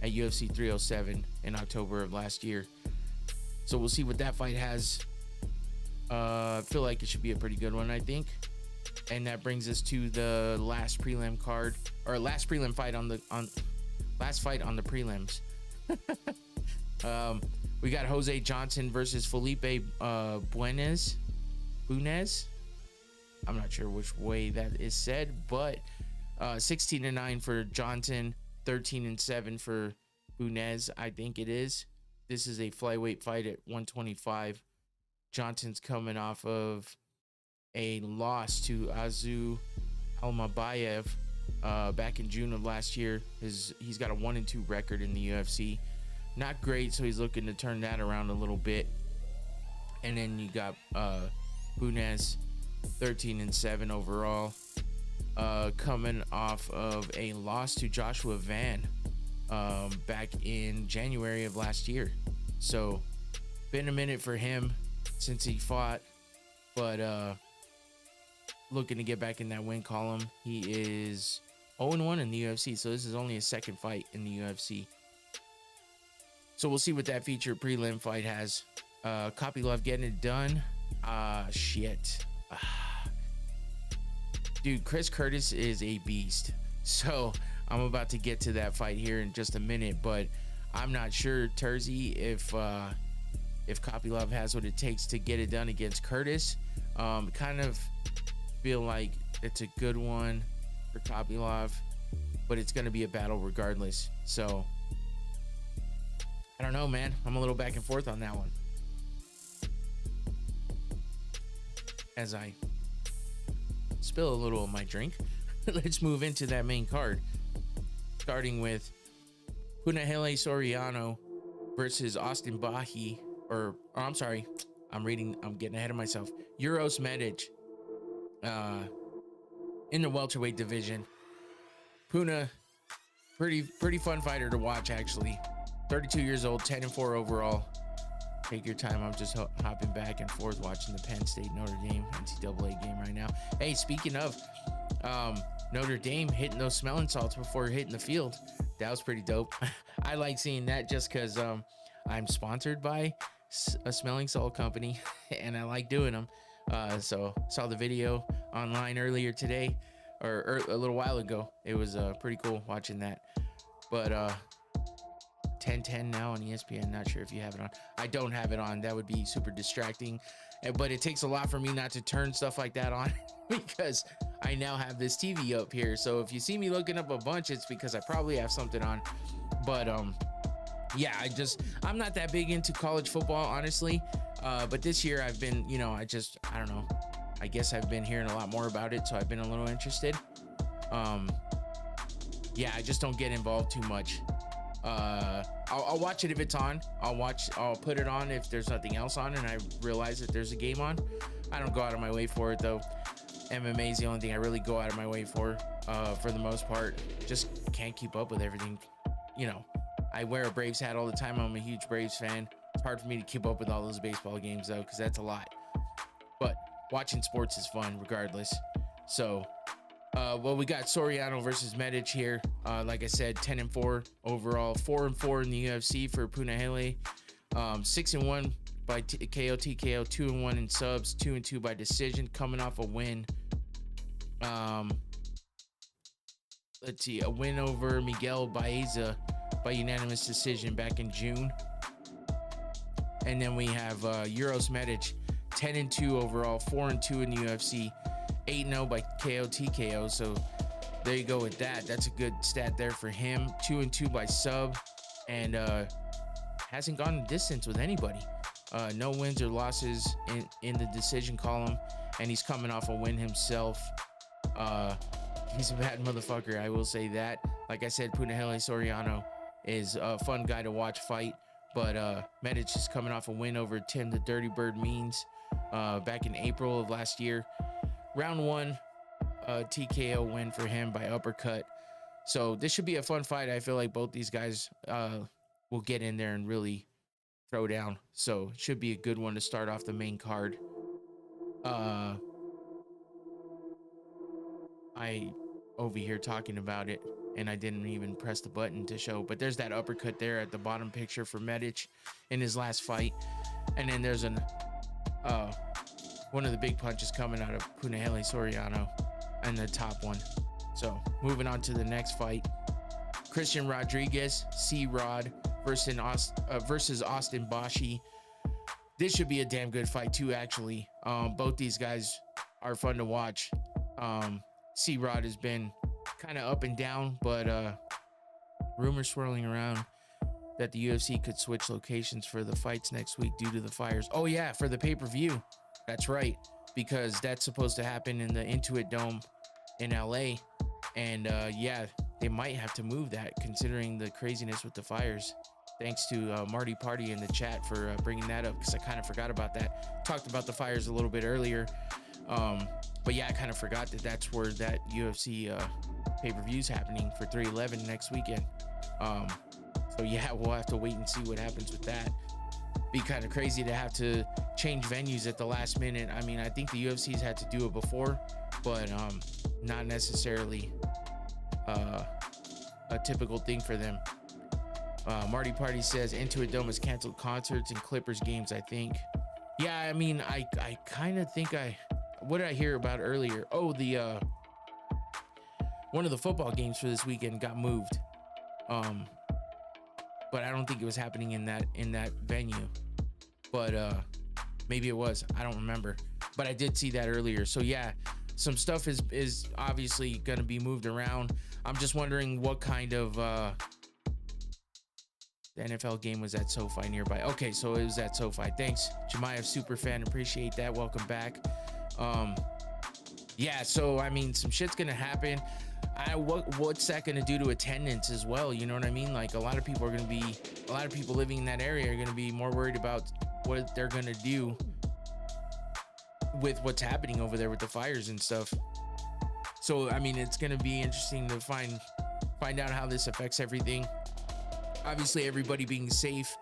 at UFC 307 in October of last year. So we'll see what that fight has. I feel like it should be a pretty good one, I think. And that brings us to the last prelim card, or last prelim fight last fight on the prelims. We got Jose Johnson versus Felipe Buenes. I'm not sure which way that is said, but 16-9 for Johnson, 13-7 for Buenes, I think it is. This is a flyweight fight at 125. Johnson's coming off of a loss to Azu Almabayev back in June of last year. He's got a 1-2 record in the UFC. Not great, so he's looking to turn that around a little bit. And then you got Buenes, 13-7 overall, coming off of a loss to Joshua Van back in January of last year. So been a minute for him since he fought, but looking to get back in that win column. He is 0-1 in the UFC, so this is only his second fight in the UFC. So we'll see what that featured prelim fight has. Kopylov getting it done. Shit. Dude, Chris Curtis is a beast. So I'm about to get to that fight here in just a minute, but I'm not sure, Terzi, if Kopylov has what it takes to get it done against Curtis. Kind of feel like it's a good one for Kopylov, but it's going to be a battle regardless. So I don't know, man. I'm a little back and forth on that one. As I spill a little of my drink, let's move into that main card, starting with Punahele Soriano versus Austin Bahi, or I'm sorry, I'm getting ahead of myself. Uros Medic in the welterweight division. Puna, pretty fun fighter to watch, actually. 32 years old, 10-4 overall. Take your time. I'm just hopping back and forth watching the Penn State Notre Dame NCAA game right now. Hey, speaking of, Notre Dame hitting those smelling salts before hitting the field. That was pretty dope. I like seeing that just because I'm sponsored by a smelling salt company and I like doing them. So saw the video online earlier today or a little while ago. It was pretty cool watching that. But 10:10 now on ESPN. Not sure if you have it on. I don't have it on. That would be super distracting. But it takes a lot for me not to turn stuff like that on because I now have this TV up here. So if you see me looking up a bunch, it's because I probably have something on. But yeah, I'm not that big into college football, honestly. But this year I've been, I don't know. I guess I've been hearing a lot more about it, so I've been a little interested. Yeah, I just don't get involved too much. I'll watch it if it's on. I'll put it on if there's nothing else on and I realize that there's a game on. I don't go out of my way for it though. MMA is the only thing I really go out of my way for the most part. Just can't keep up with everything. I wear a Braves hat all the time. I'm a huge Braves fan. It's hard for me to keep up with all those baseball games though, because that's a lot. But watching sports is fun regardless. So well, we got Soriano versus Medic here. Like I said, 10-4 overall, 4-4 in the UFC for Punahele. 6-1 by KO TKO, 2-1 in subs, 2-2 by decision, coming off a win. Let's see, a win over Miguel Baeza by unanimous decision back in June. And then we have Euros Medic, 10-2 overall, 4-2 in the UFC. 8-0 by KO TKO, so there you go with that. That's a good stat there for him. 2-2 by sub, and hasn't gone the distance with anybody. No wins or losses in the decision column, and he's coming off a win himself. He's a bad motherfucker, I will say that. Like I said, Punahele Soriano is a fun guy to watch fight, but Medic is coming off a win over Tim the Dirty Bird Means back in April of last year. Round 1, TKO win for him by uppercut. So this should be a fun fight. I feel like both these guys will get in there and really throw down. So it should be a good one to start off the main card. I over here talking about it and I didn't even press the button to show, but there's that uppercut there at the bottom picture for Medic in his last fight. And then there's one of the big punches coming out of Punahele Soriano and the top one. So moving on to the next fight, Christian Rodriguez, C-Rod versus Austin Bashi. This should be a damn good fight too, actually. Both these guys are fun to watch. C-Rod has been kind of up and down, but rumors swirling around that the UFC could switch locations for the fights next week due to the fires. Oh yeah, for the pay-per-view. That's right, because that's supposed to happen in the Intuit Dome in LA. And yeah, they might have to move that considering the craziness with the fires. Thanks to Marty Party in the chat for bringing that up, because I kind of forgot about that. Talked about the fires a little bit earlier. But yeah, I kind of forgot that that's where that UFC pay-per-view is happening for 311 next weekend. So yeah, we'll have to wait and see what happens with that. Be kind of crazy to have to change venues at the last minute. I mean, I think the UFC's had to do it before, but not necessarily a typical thing for them. Marty Party says Intuit Dome has canceled concerts and Clippers games, I think. Yeah, I mean, I kind of think what did I hear about earlier? Oh, the one of the football games for this weekend got moved. But I don't think it was happening in that venue. But maybe it was. I don't remember. But I did see that earlier. So yeah, some stuff is obviously going to be moved around. I'm just wondering what kind of the NFL game was at SoFi nearby. Okay, so it was at SoFi. Thanks, Jemiah Superfan. Appreciate that. Welcome back. Yeah, so I mean, some shit's gonna happen. What's that gonna do to attendance as well? You know what I mean? Like a lot of people living in that area are gonna be more worried about what they're gonna do with what's happening over there with the fires and stuff. So I mean, it's gonna be interesting to find out how this affects everything. Obviously, everybody being safe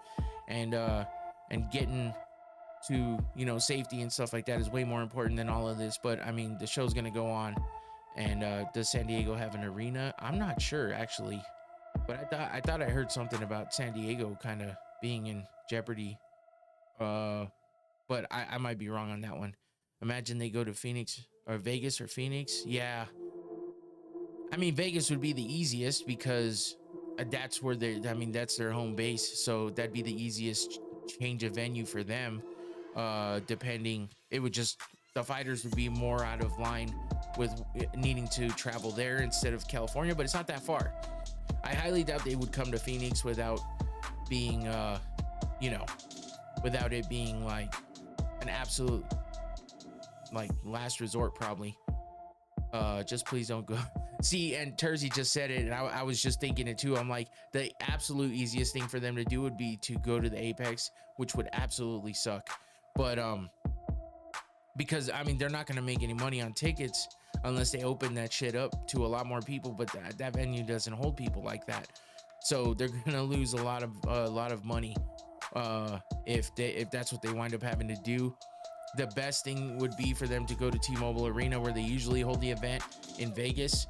and getting to safety and stuff like that is way more important than all of this. But I mean, the show's gonna go on, And does San Diego have an arena? I'm not sure actually, but I thought I heard something about San Diego kind of being in jeopardy. But I might be wrong on that one. Imagine they go to Phoenix or Vegas or Phoenix. Yeah, I mean Vegas would be the easiest because that's where they. I mean that's their home base, so that'd be the easiest change of venue for them. Depending, it would just the fighters would be more out of line with needing to travel there instead of California, but it's not that far. I highly doubt they would come to Phoenix without being, without it being like an absolute like last resort, probably. Just please don't go. See, and Terzi just said it, and I was just thinking it too. I'm like, the absolute easiest thing for them to do would be to go to the Apex, which would absolutely suck. But because I mean, they're not gonna make any money on tickets unless they open that shit up to a lot more people. But that venue doesn't hold people like that, so they're gonna lose a lot of money if that's what they wind up having to do. The best thing would be for them to go to T-Mobile Arena, where they usually hold the event in Vegas,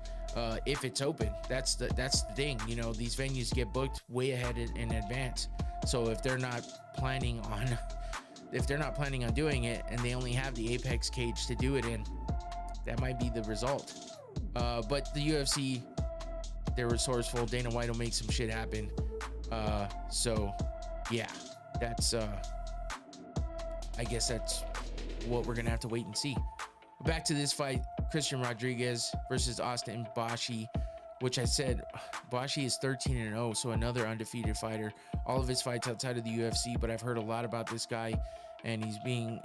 if it's open. That's the thing. You know, these venues get booked way ahead in advance. So if they're not planning on doing it, and they only have the Apex cage to do it in, that might be the result. But the UFC, they're resourceful. Dana White will make some shit happen. So yeah, that's I guess that's what we're gonna have to wait and see. Back to this fight, Christian Rodriguez versus Austin Bashi, which I said Bashi is 13-0, so another undefeated fighter. All of his fights outside of the UFC, but I've heard a lot about this guy, and he's being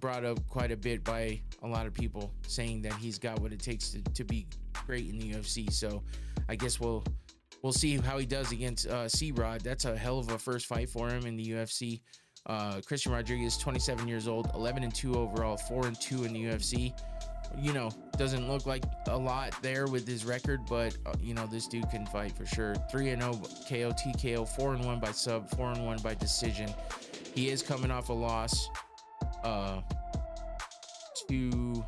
brought up quite a bit by a lot of people, saying that he's got what it takes to be great in the UFC. So I guess we'll see how he does against C-Rod. That's a hell of a first fight for him in the UFC. Christian Rodriguez, 27 years old, 11-2 overall, 4-2 in the UFC. You know, doesn't look like a lot there with his record, but this dude can fight for sure. 3-0 KO TKO, 4-1 by sub, 4-1 by decision. He is coming off a loss to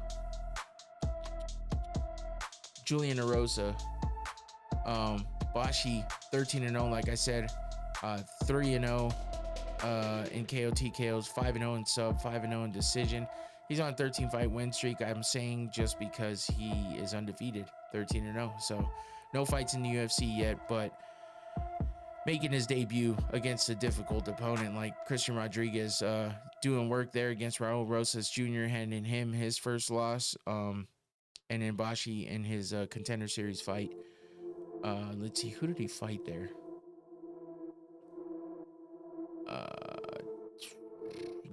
Julian Erosa. Bashi, 13-0, like I said, 3-0 in KO TKOs, 5-0 in sub, 5-0 in decision. He's on a 13 fight win streak. I'm saying just because he is undefeated, 13-0. So no fights in the UFC yet, but making his debut against a difficult opponent like Christian Rodriguez, doing work there against Raul Rosas Jr., handing him his first loss, and then Bashi in his Contender Series fight. Let's see, who did he fight there?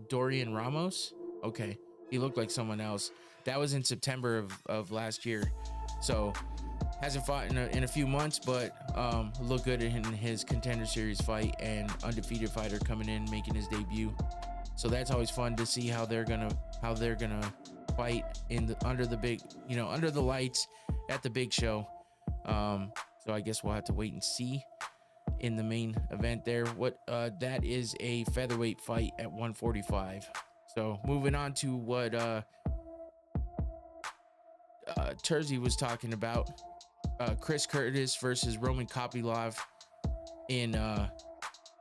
Dorian Ramos. Okay, he looked like someone else. That was in September of last year, so hasn't fought in a few months, but looked good in his Contender Series fight, and undefeated fighter coming in making his debut. So that's always fun to see how they're gonna fight under the lights at the big show. So I guess we'll have to wait and see in the main event there. That is a featherweight fight at 145. So moving on to what Terzi was talking about, Chris Curtis versus Roman Kopylov in a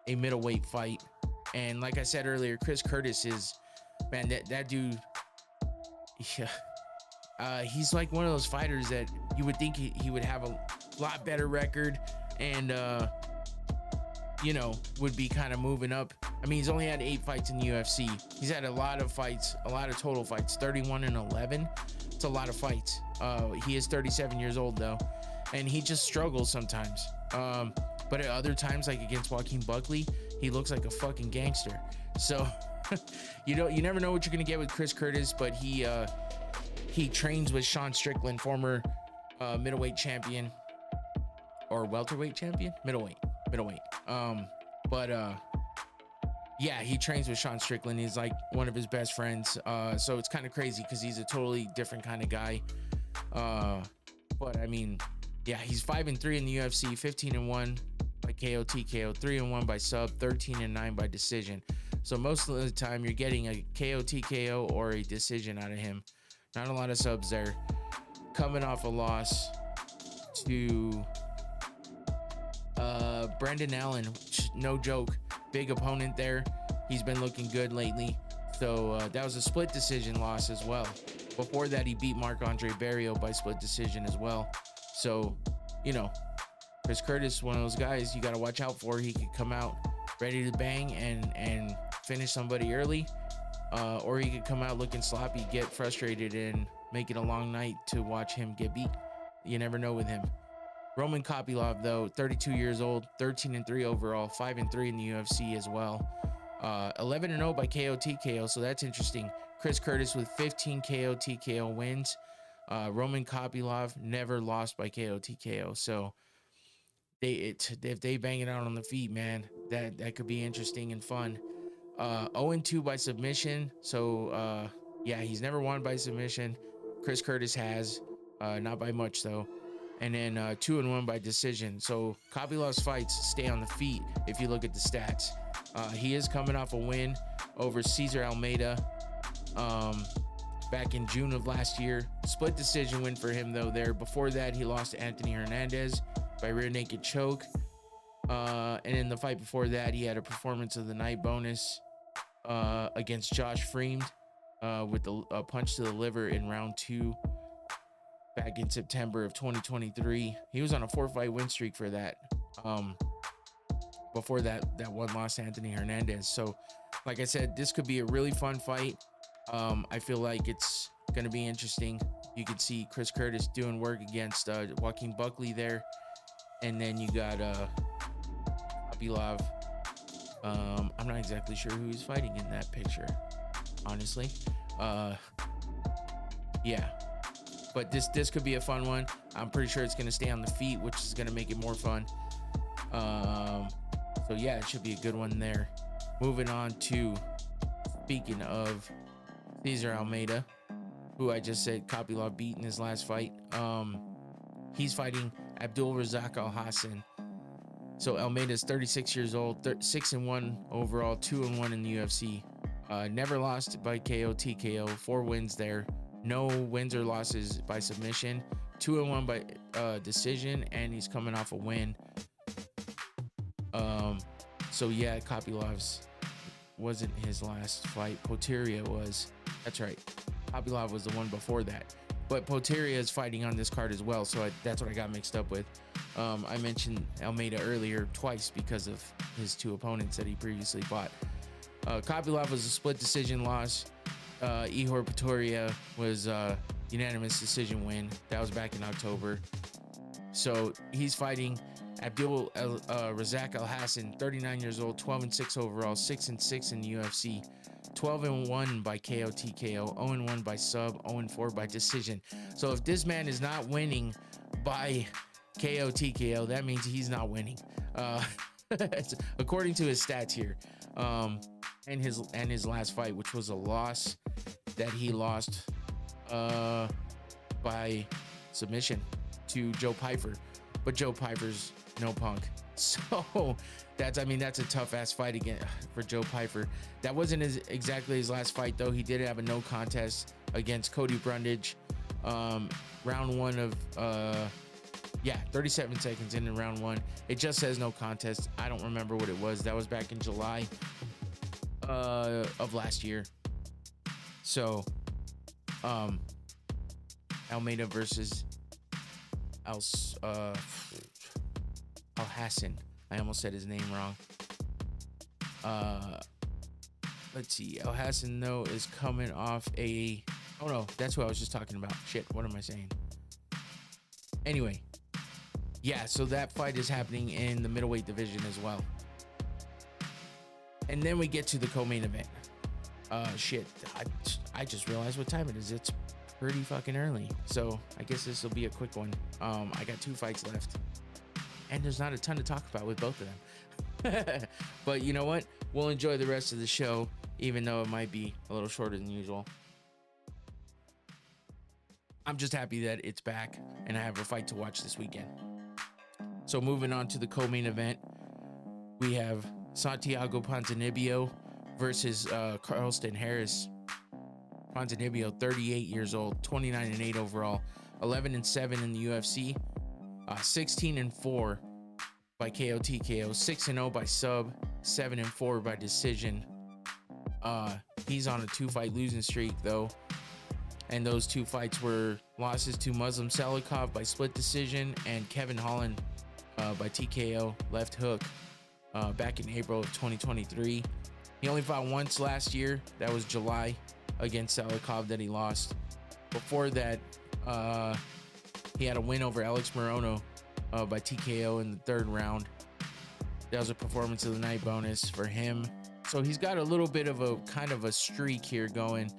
middleweight fight. And like I said earlier, Chris Curtis is, man, that dude, yeah, he's like one of those fighters that you would think he would have a lot better record and would be kind of moving up. I mean, he's only had 8 fights in the UFC. He's had a lot of fights, a lot of total fights, 31-11. It's a lot of fights. He is 37 years old though, and he just struggles sometimes. But at other times, like against Joaquin Buckley, he looks like a fucking gangster. So you never know what you're gonna get with Chris Curtis, but he trains with Sean Strickland, former middleweight champion or welterweight champion, middleweight. Yeah, he trains with Sean Strickland. He's like one of his best friends. So it's kind of crazy because he's a totally different kind of guy. But I mean, yeah, he's 5-3 in the UFC, 15-1 by KO TKO, 3-1 by sub, 13-9 by decision. So most of the time you're getting a KO TKO or a decision out of him. Not a lot of subs there. Coming off a loss to Brendan Allen. No joke. Big opponent there. He's been looking good lately. So that was a split decision loss as well. Before that, he beat Marc-Andre Barrio by split decision as well. So, you know, Chris Curtis, one of those guys you got to watch out for. He could come out ready to bang and finish somebody early, or he could come out looking sloppy, get frustrated, and make it a long night to watch him get beat. You never know with him. Roman Kopylov, though, 32 years old, 13-3 overall, 5-3 in the UFC as well. 11-0 by KO TKO, so that's interesting. Chris Curtis with 15 KO TKO wins. Roman Kopylov never lost by KO TKO. So if they bang it out on the feet, man, that could be interesting and fun. 0-2 by submission. So yeah, he's never won by submission. Chris Curtis has, not by much though. And then 2-1 by decision. So Kopylov's fights stay on the feet if you look at the stats. He is coming off a win over Cesar Almeida back in June of last year. Split decision win for him though there. Before that, he lost to Anthony Hernandez by rear naked choke. And in the fight before that, he had a performance of the night bonus against Josh Freemed with a punch to the liver in round 2 back in September of 2023. He was on a 4-fight win streak for that. Before that one lost to Anthony Hernandez. So like I said, this could be a really fun fight. I feel like it's going to be interesting. You could see Chris Curtis doing work against Joaquin Buckley there. And then you got Kopylov. I'm not exactly sure who he's fighting in that picture, honestly. Yeah. But this could be a fun one. I'm pretty sure it's going to stay on the feet, which is going to make it more fun. So yeah, it should be a good one there. Moving on to, speaking of Cesar Almeida, who I just said Kopylov beat in his last fight. He's fighting Abdul Razak Al Hassan. So Almeida's 36 years old, 6-1 overall, 2-1 in the UFC. Never lost by KO TKO, 4 wins there. No wins or losses by submission. 2-1 by decision, and he's coming off a win. So yeah, Kopylov's wasn't his last fight. Poteria was. That's right. Kopylov was the one before that. But Poteria is fighting on this card as well, so that's what I got mixed up with. I mentioned Almeida earlier twice because of his 2 opponents that he previously fought. Kopylov was a split decision loss. Ihor Poteria was a unanimous decision win. That was back in October. So he's fighting Abdul Razak Al Hassan, 39 years old, 12-6 overall, 6-6 in the UFC. 12-1 by KO TKO, 0-1 by sub, 0-4 by decision. So if this man is not winning by KO TKO, that means he's not winning. According to his stats here. And his last fight, which was a loss that he lost by submission to Joe Pyfer. But Joe Pyfer's no punk. So that's a tough ass fight again for Joe Pyfer. That wasn't exactly his last fight though. He did have a no contest against Cody Brundage. Round 1 of 37 seconds in round 1. It just says no contest. I don't remember what it was. That was back in July of last year. So Almeida versus Al Hassan. I almost said his name wrong. Let's see. Al Hassan though is coming off a, oh no, that's who I was just talking about. Shit, what am I saying? Anyway, yeah, so that fight is happening in the middleweight division as well. And then we get to the co-main event. Shit, I just realized what time it is. It's pretty fucking early. So I guess this will be a quick one. I got 2 fights left. And there's not a ton to talk about with both of them. But you know what? We'll enjoy the rest of the show, even though it might be a little shorter than usual. I'm just happy that it's back and I have a fight to watch this weekend. So moving on to the co-main event, we have Santiago Ponzinibbio versus Carlston Harris. Ponzinibbio, 38 years old, 29-8 overall, 11-7 in the UFC, 16-4 by KO TKO, 6-0 by sub, 7-4 by decision. He's on a 2-fight losing streak though, and those 2 fights were losses to Muslim Salikov by split decision and Kevin Holland by TKO left hook back in April of 2023. He only fought once last year. That was July against Salikov that he lost. Before that, he had a win over Alex Morono by TKO in the 3rd round. That was a performance of the night bonus for him. So he's got a little bit of a kind of a streak here going.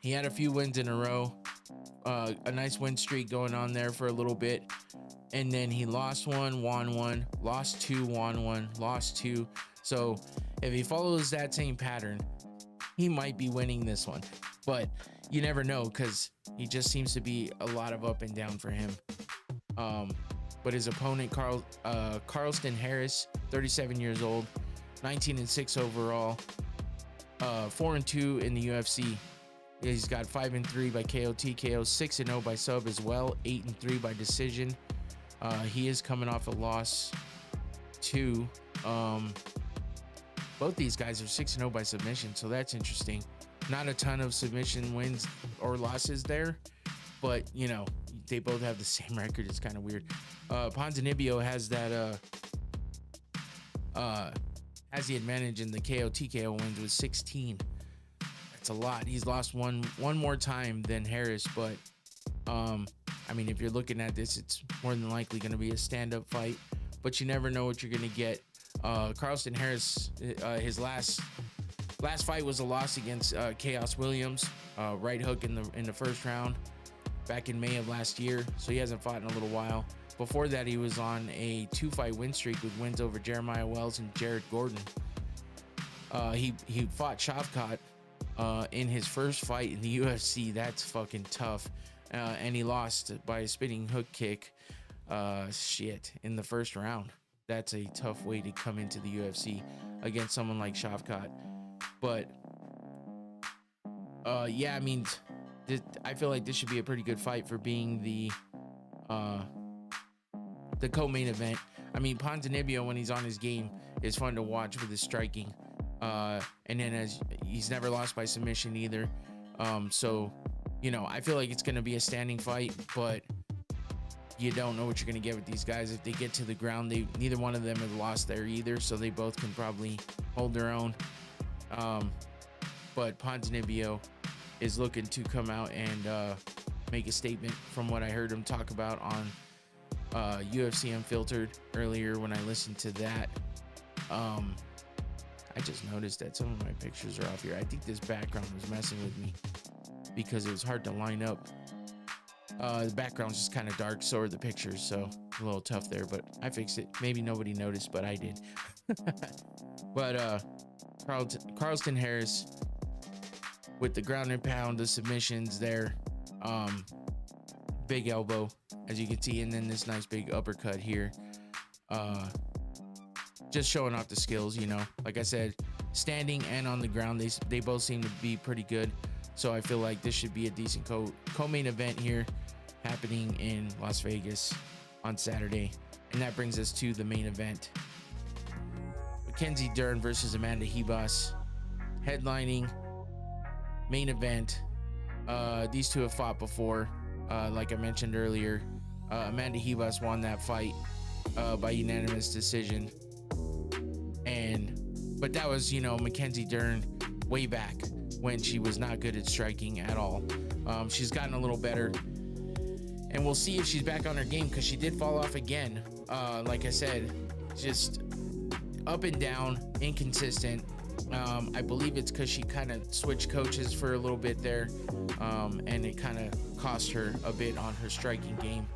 He had a few wins in a row, a nice win streak going on there for a little bit. And then he lost 1, won 1, lost 2, won 1, lost 2. So if he follows that same pattern, he might be winning this one. But you never know, because he just seems to be a lot of up and down for him. But his opponent, Carlston Harris, 37 years old, 19-6 overall, 4-2 in the UFC. He's got 5-3 by KO TKO, 6-0 by sub as well, 8-3 by decision. He is coming off a loss to both these guys are 6-0 by submission, so that's interesting. Not a ton of submission wins or losses there, but you know, they both have the same record. It's kind of weird. Ponzinibbio has that has the advantage in the KO TKO wins with 16. That's a lot. He's lost one more time than Harris, but I mean, if you're looking at this, it's more than likely going to be a stand-up fight, but you never know what you're going to get. Carlston Harris, his last fight was a loss against Chaos Williams, right hook in the 1st round back in May of last year. So he hasn't fought in a little while. Before that, he was on a 2-fight win streak with wins over Jeremiah Wells and Jared Gordon. He fought Shavkat in his first fight in the UFC. That's fucking tough. And he lost by a spinning hook kick in the 1st round. That's a tough way to come into the UFC against someone like Shavkat. But yeah, I mean, I feel like this should be a pretty good fight for being the co-main event. I mean, Ponzinibbio, when he's on his game, is fun to watch with his striking. And then as he's never lost by submission either. So, you know, I feel like it's going to be a standing fight, but you don't know what you're going to get with these guys. If they get to the ground, neither one of them have lost there either, so they both can probably hold their own. But Ponzinibbio is looking to come out and make a statement from what I heard him talk about on UFC Unfiltered earlier when I listened to that. I just noticed that some of my pictures are off here. I think this background was messing with me because it was hard to line up. The background's just kind of dark, so are the pictures, so a little tough there, but I fixed it. Maybe nobody noticed, but I did. But Carlston Harris with the ground and pound, the submissions there, big elbow, as you can see, and then this nice big uppercut here. Just showing off the skills, you know. Like I said, standing and on the ground, they both seem to be pretty good. So I feel like this should be a decent co-main event here happening in Las Vegas on Saturday. And that brings us to the main event. Mackinzie Dern versus Amanda Ribas, headlining main event. These two have fought before. Like I mentioned earlier, Amanda Ribas won that fight by unanimous decision. But that was, you know, Mackinzie Dern way back when she was not good at striking at all. She's gotten a little better, and we'll see if she's back on her game, because she did fall off again. Like I said, just up and down, inconsistent. I believe it's because she kind of switched coaches for a little bit there, and it kind of cost her a bit on her striking game.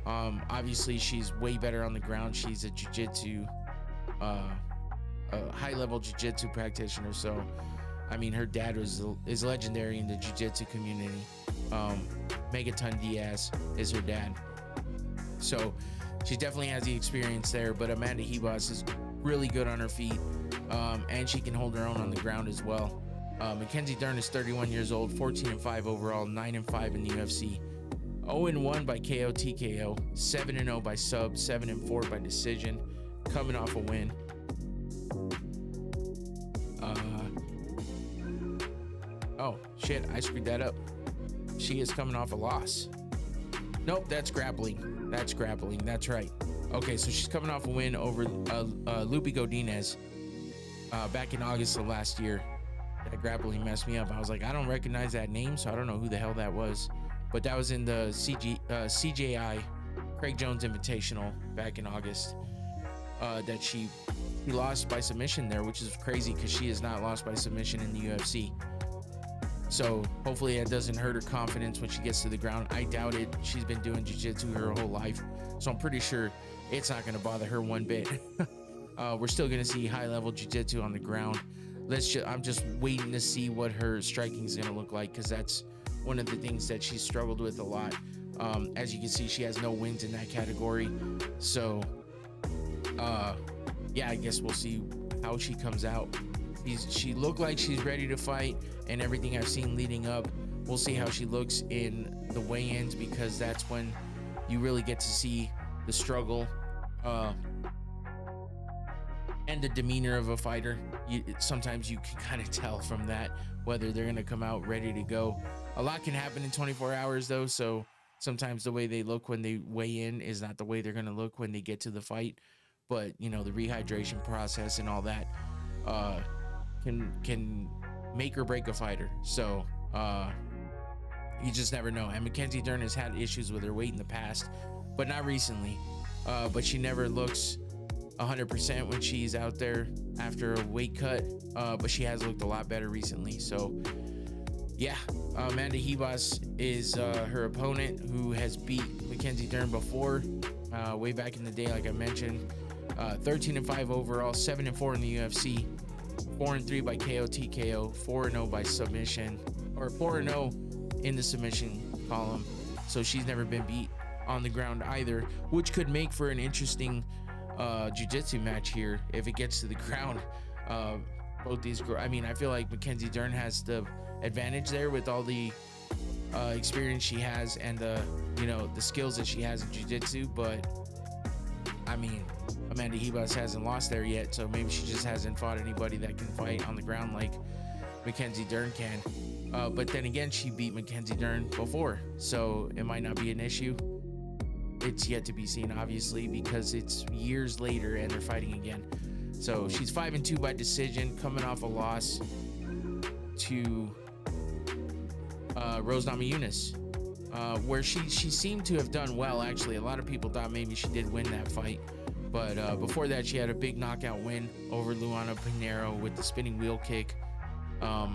Obviously, she's way better on the ground. She's a jiu-jitsu, a high-level jiu-jitsu practitioner, so I mean, her dad is legendary in the jiu-jitsu community. Megaton Diaz is her dad, so she definitely has the experience there. But Amanda Ribas is really good on her feet, and she can hold her own on the ground as well. Mackenzie Dern is 31 years old, 14-5 overall, 9-5 in the UFC. 0-1 by KO TKO, 7-0 by sub, 7-4 by decision, coming off a win. Oh shit, I screwed that up. She is coming off a loss. Nope, that's grappling. That's right. Okay, so she's coming off a win over Lupi Godinez back in August of last year. That grappling messed me up. I was like, I don't recognize that name, so I don't know who the hell that was. But that was in the CJI Craig Jones Invitational back in August. That she lost by submission there, which is crazy because she has not lost by submission in the UFC. So hopefully that doesn't hurt her confidence when she gets to the ground. I doubt it. She's been doing jiu-jitsu her whole life, so I'm pretty sure it's not going to bother her one bit. We're still going to see high-level jiu-jitsu on the ground. I'm just waiting to see what her striking is going to look like, because that's one of the things that she's struggled with a lot. As you can see, she has no wins in that category. So, yeah, I guess we'll see how she comes out. She looked like she's ready to fight, and everything I've seen leading up. We'll see how she looks in the weigh-ins, because that's when you really get to see the struggle and the demeanor of a fighter. Sometimes you can kind of tell from that whether they're going to come out ready to go. A lot can happen in 24 hours though, so sometimes the way they look when they weigh in is not the way they're going to look when they get to the fight. But you know, the rehydration process and all that can make or break a fighter. So you just never know. And Mackenzie Dern has had issues with her weight in the past, but not recently. But she never looks 100% when she's out there after a weight cut, but she has looked a lot better recently. So yeah, Amanda Ribas is her opponent, who has beat Mackenzie Dern before, way back in the day, like I mentioned. 13-5 overall, 7-4 in the UFC, 4-3 by KO TKO, 4-0 by submission, or 4-0 in the submission column. So she's never been beat on the ground either, which could make for an interesting jiu-jitsu match here if it gets to the ground. Both these girls, I mean, I feel like Mackenzie Dern has the advantage there with all the experience she has and the skills that she has in jiu-jitsu. But I mean, Amanda Ribas hasn't lost there yet, so maybe she just hasn't fought anybody that can fight on the ground like Mackenzie Dern can. But then again, she beat Mackenzie Dern before, so it might not be an issue. It's yet to be seen, obviously, because it's years later and they're fighting again. So she's 5-2 by decision, coming off a loss to Rose Namajunas, where she seemed to have done well. Actually, a lot of people thought maybe she did win that fight, but before that, she had a big knockout win over Luana Pinheiro with the spinning wheel kick. But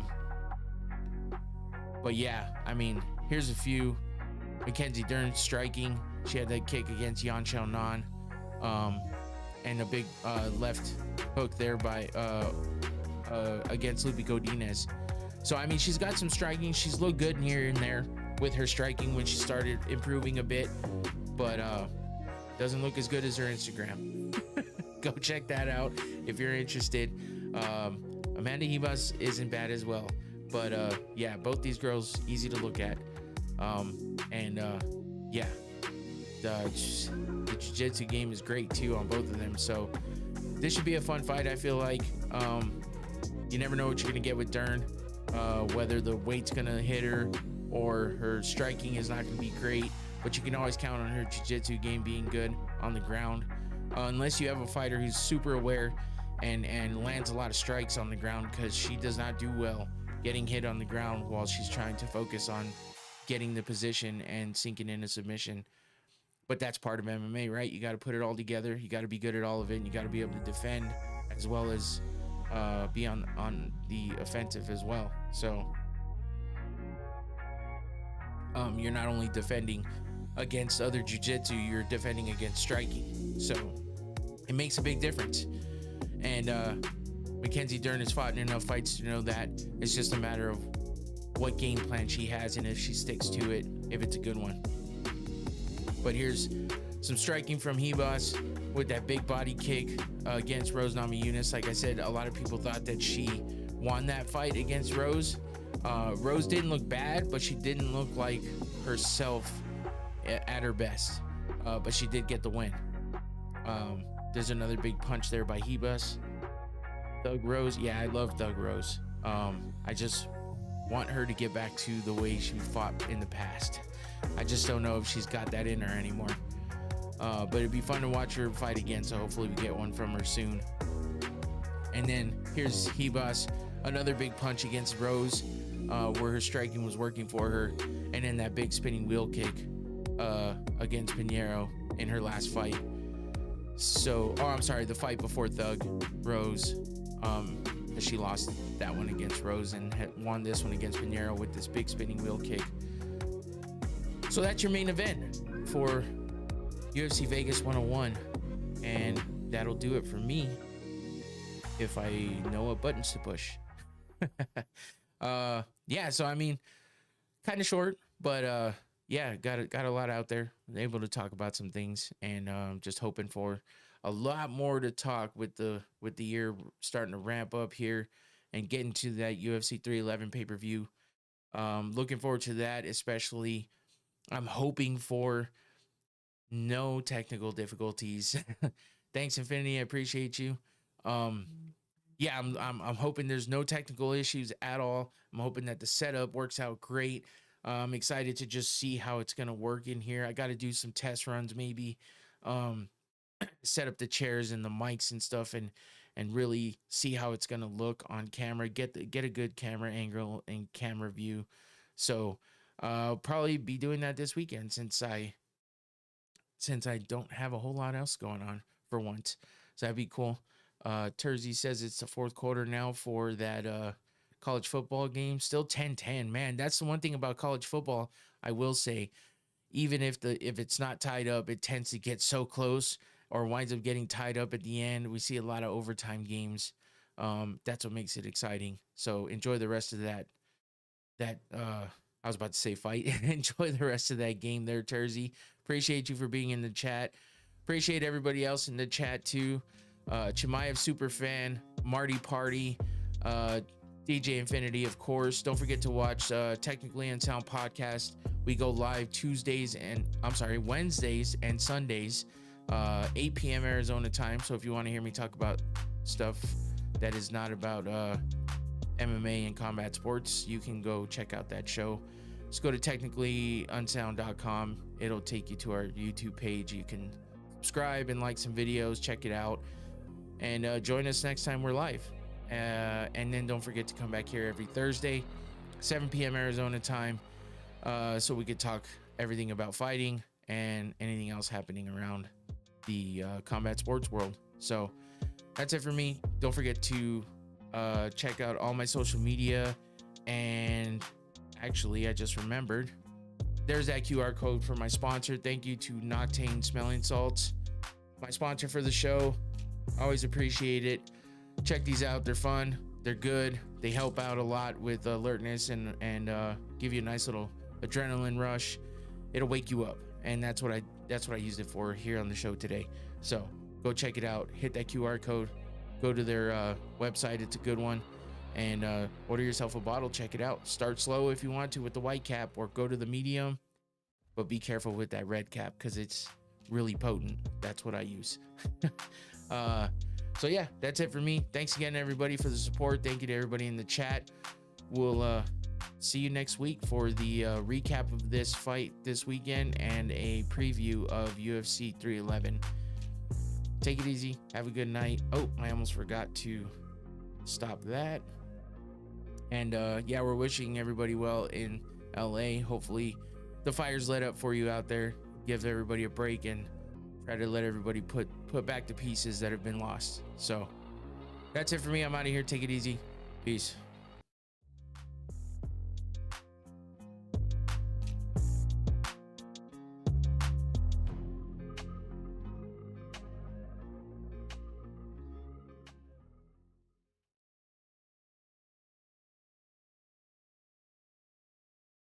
yeah, I mean, here's a few. Mackenzie Dern striking. She had that kick against Yan Xiaonan, and a big left hook there by against Lupi Godinez. So I mean, she's got some striking. She's looked good here and there with her striking when she started improving a bit, but doesn't look as good as her Instagram. Go check that out if you're interested. Amanda Ribas isn't bad as well, but yeah, both these girls easy to look at, and yeah, the jiu-jitsu game is great too on both of them. So this should be a fun fight. I feel like you never know what you're gonna get with Dern, whether the weight's gonna hit her or her striking is not gonna be great, but you can always count on her jiu-jitsu game being good on the ground, unless you have a fighter who's super aware and lands a lot of strikes on the ground, because she does not do well getting hit on the ground while she's trying to focus on getting the position and sinking in a submission. But that's part of MMA, right? You got to put it all together. You got to be good at all of it, and you got to be able to defend as well as be on the offensive as well. So you're not only defending against other jiu-jitsu, you're defending against striking. So it makes a big difference. And Mackenzie Dern has fought in enough fights to know that it's just a matter of what game plan she has and if she sticks to it, if it's a good one. But here's some striking from Ribas with that big body kick against Rose Namajunas. Like I said, a lot of people thought that she won that fight against Rose. Rose didn't look bad, but she didn't look like herself at her best. But she did get the win. There's another big punch there by Ribas. Thug Rose, yeah, I love Thug Rose. I just want her to get back to the way she fought in the past. I just don't know if she's got that in her anymore. But it'd be fun to watch her fight again, so hopefully we get one from her soon. And then here's Ribas, another big punch against Rose, where her striking was working for her, and then that big spinning wheel kick against Pinheiro in her last fight. So, I'm sorry, the fight before Thug Rose. She lost that one against Rose and won this one against Pinheiro with this big spinning wheel kick. So that's your main event for UFC Vegas 101, and that'll do it for me if I know what buttons to push. Yeah, so I mean, kind of short, but yeah, got a lot out there. Able to talk about some things, and just hoping for a lot more to talk with the year starting to ramp up here and getting to that UFC 311 pay-per-view. Looking forward to that, especially. I'm hoping for no technical difficulties. Thanks, Infinity. I appreciate you. Yeah, I'm hoping there's no technical issues at all. I'm hoping that the setup works out great. I'm excited to just see how it's gonna work in here. I got to do some test runs, maybe set up the chairs and the mics and stuff, and really see how it's gonna look on camera. Get a good camera angle and camera view. So I'll probably be doing that this weekend since I don't have a whole lot else going on for once. So that'd be cool. Terzi says it's the fourth quarter now for that college football game. Still 10-10. Man, that's the one thing about college football, I will say. Even if it's not tied up, it tends to get so close or winds up getting tied up at the end. We see a lot of overtime games. That's what makes it exciting. So enjoy the rest of that I was about to say fight. Enjoy the rest of that game there, Terzi. Appreciate you for being in the chat. Appreciate everybody else in the chat too. Chimaev Superfan, Marty Party, DJ Infinity, of course. Don't forget to watch Technically Unsound Podcast. We go live Wednesdays and Sundays, 8 p.m. Arizona time. So if you want to hear me talk about stuff that is not about MMA and combat sports, you can go check out that show. Just go to technicallyunsound.com. It'll take you to our YouTube page. You can subscribe and like some videos, check it out, and join us next time we're live. And then don't forget to come back here every Thursday, 7 p.m. Arizona time, so we could talk everything about fighting and anything else happening around the combat sports world. So that's it for me. Don't forget to check out all my social media, and actually I just remembered there's that QR code for my sponsor. Thank you to Noctane Smelling Salts, my sponsor for the show. Always appreciate it. Check these out. They're fun, they're good, they help out a lot with alertness and give you a nice little adrenaline rush. It'll wake you up, and that's what I used it for here on the show today. So go check it out. Hit that QR code, go to their website. It's a good one, and order yourself a bottle. Check it out. Start slow if you want to with the white cap, or go to the medium, but be careful with that red cap because it's really potent. That's what I use. So yeah, that's it for me. Thanks again, everybody, for the support. Thank you to everybody in the chat. We'll see you next week for the recap of this fight this weekend and a preview of UFC 311. Take it easy. Have a good night. Oh, I almost forgot to stop that. And yeah, we're wishing everybody well in LA. Hopefully the fires let up for you out there. Give everybody a break and try to let everybody put back the pieces that have been lost. So that's it for me. I'm out of here. Take it easy. Peace.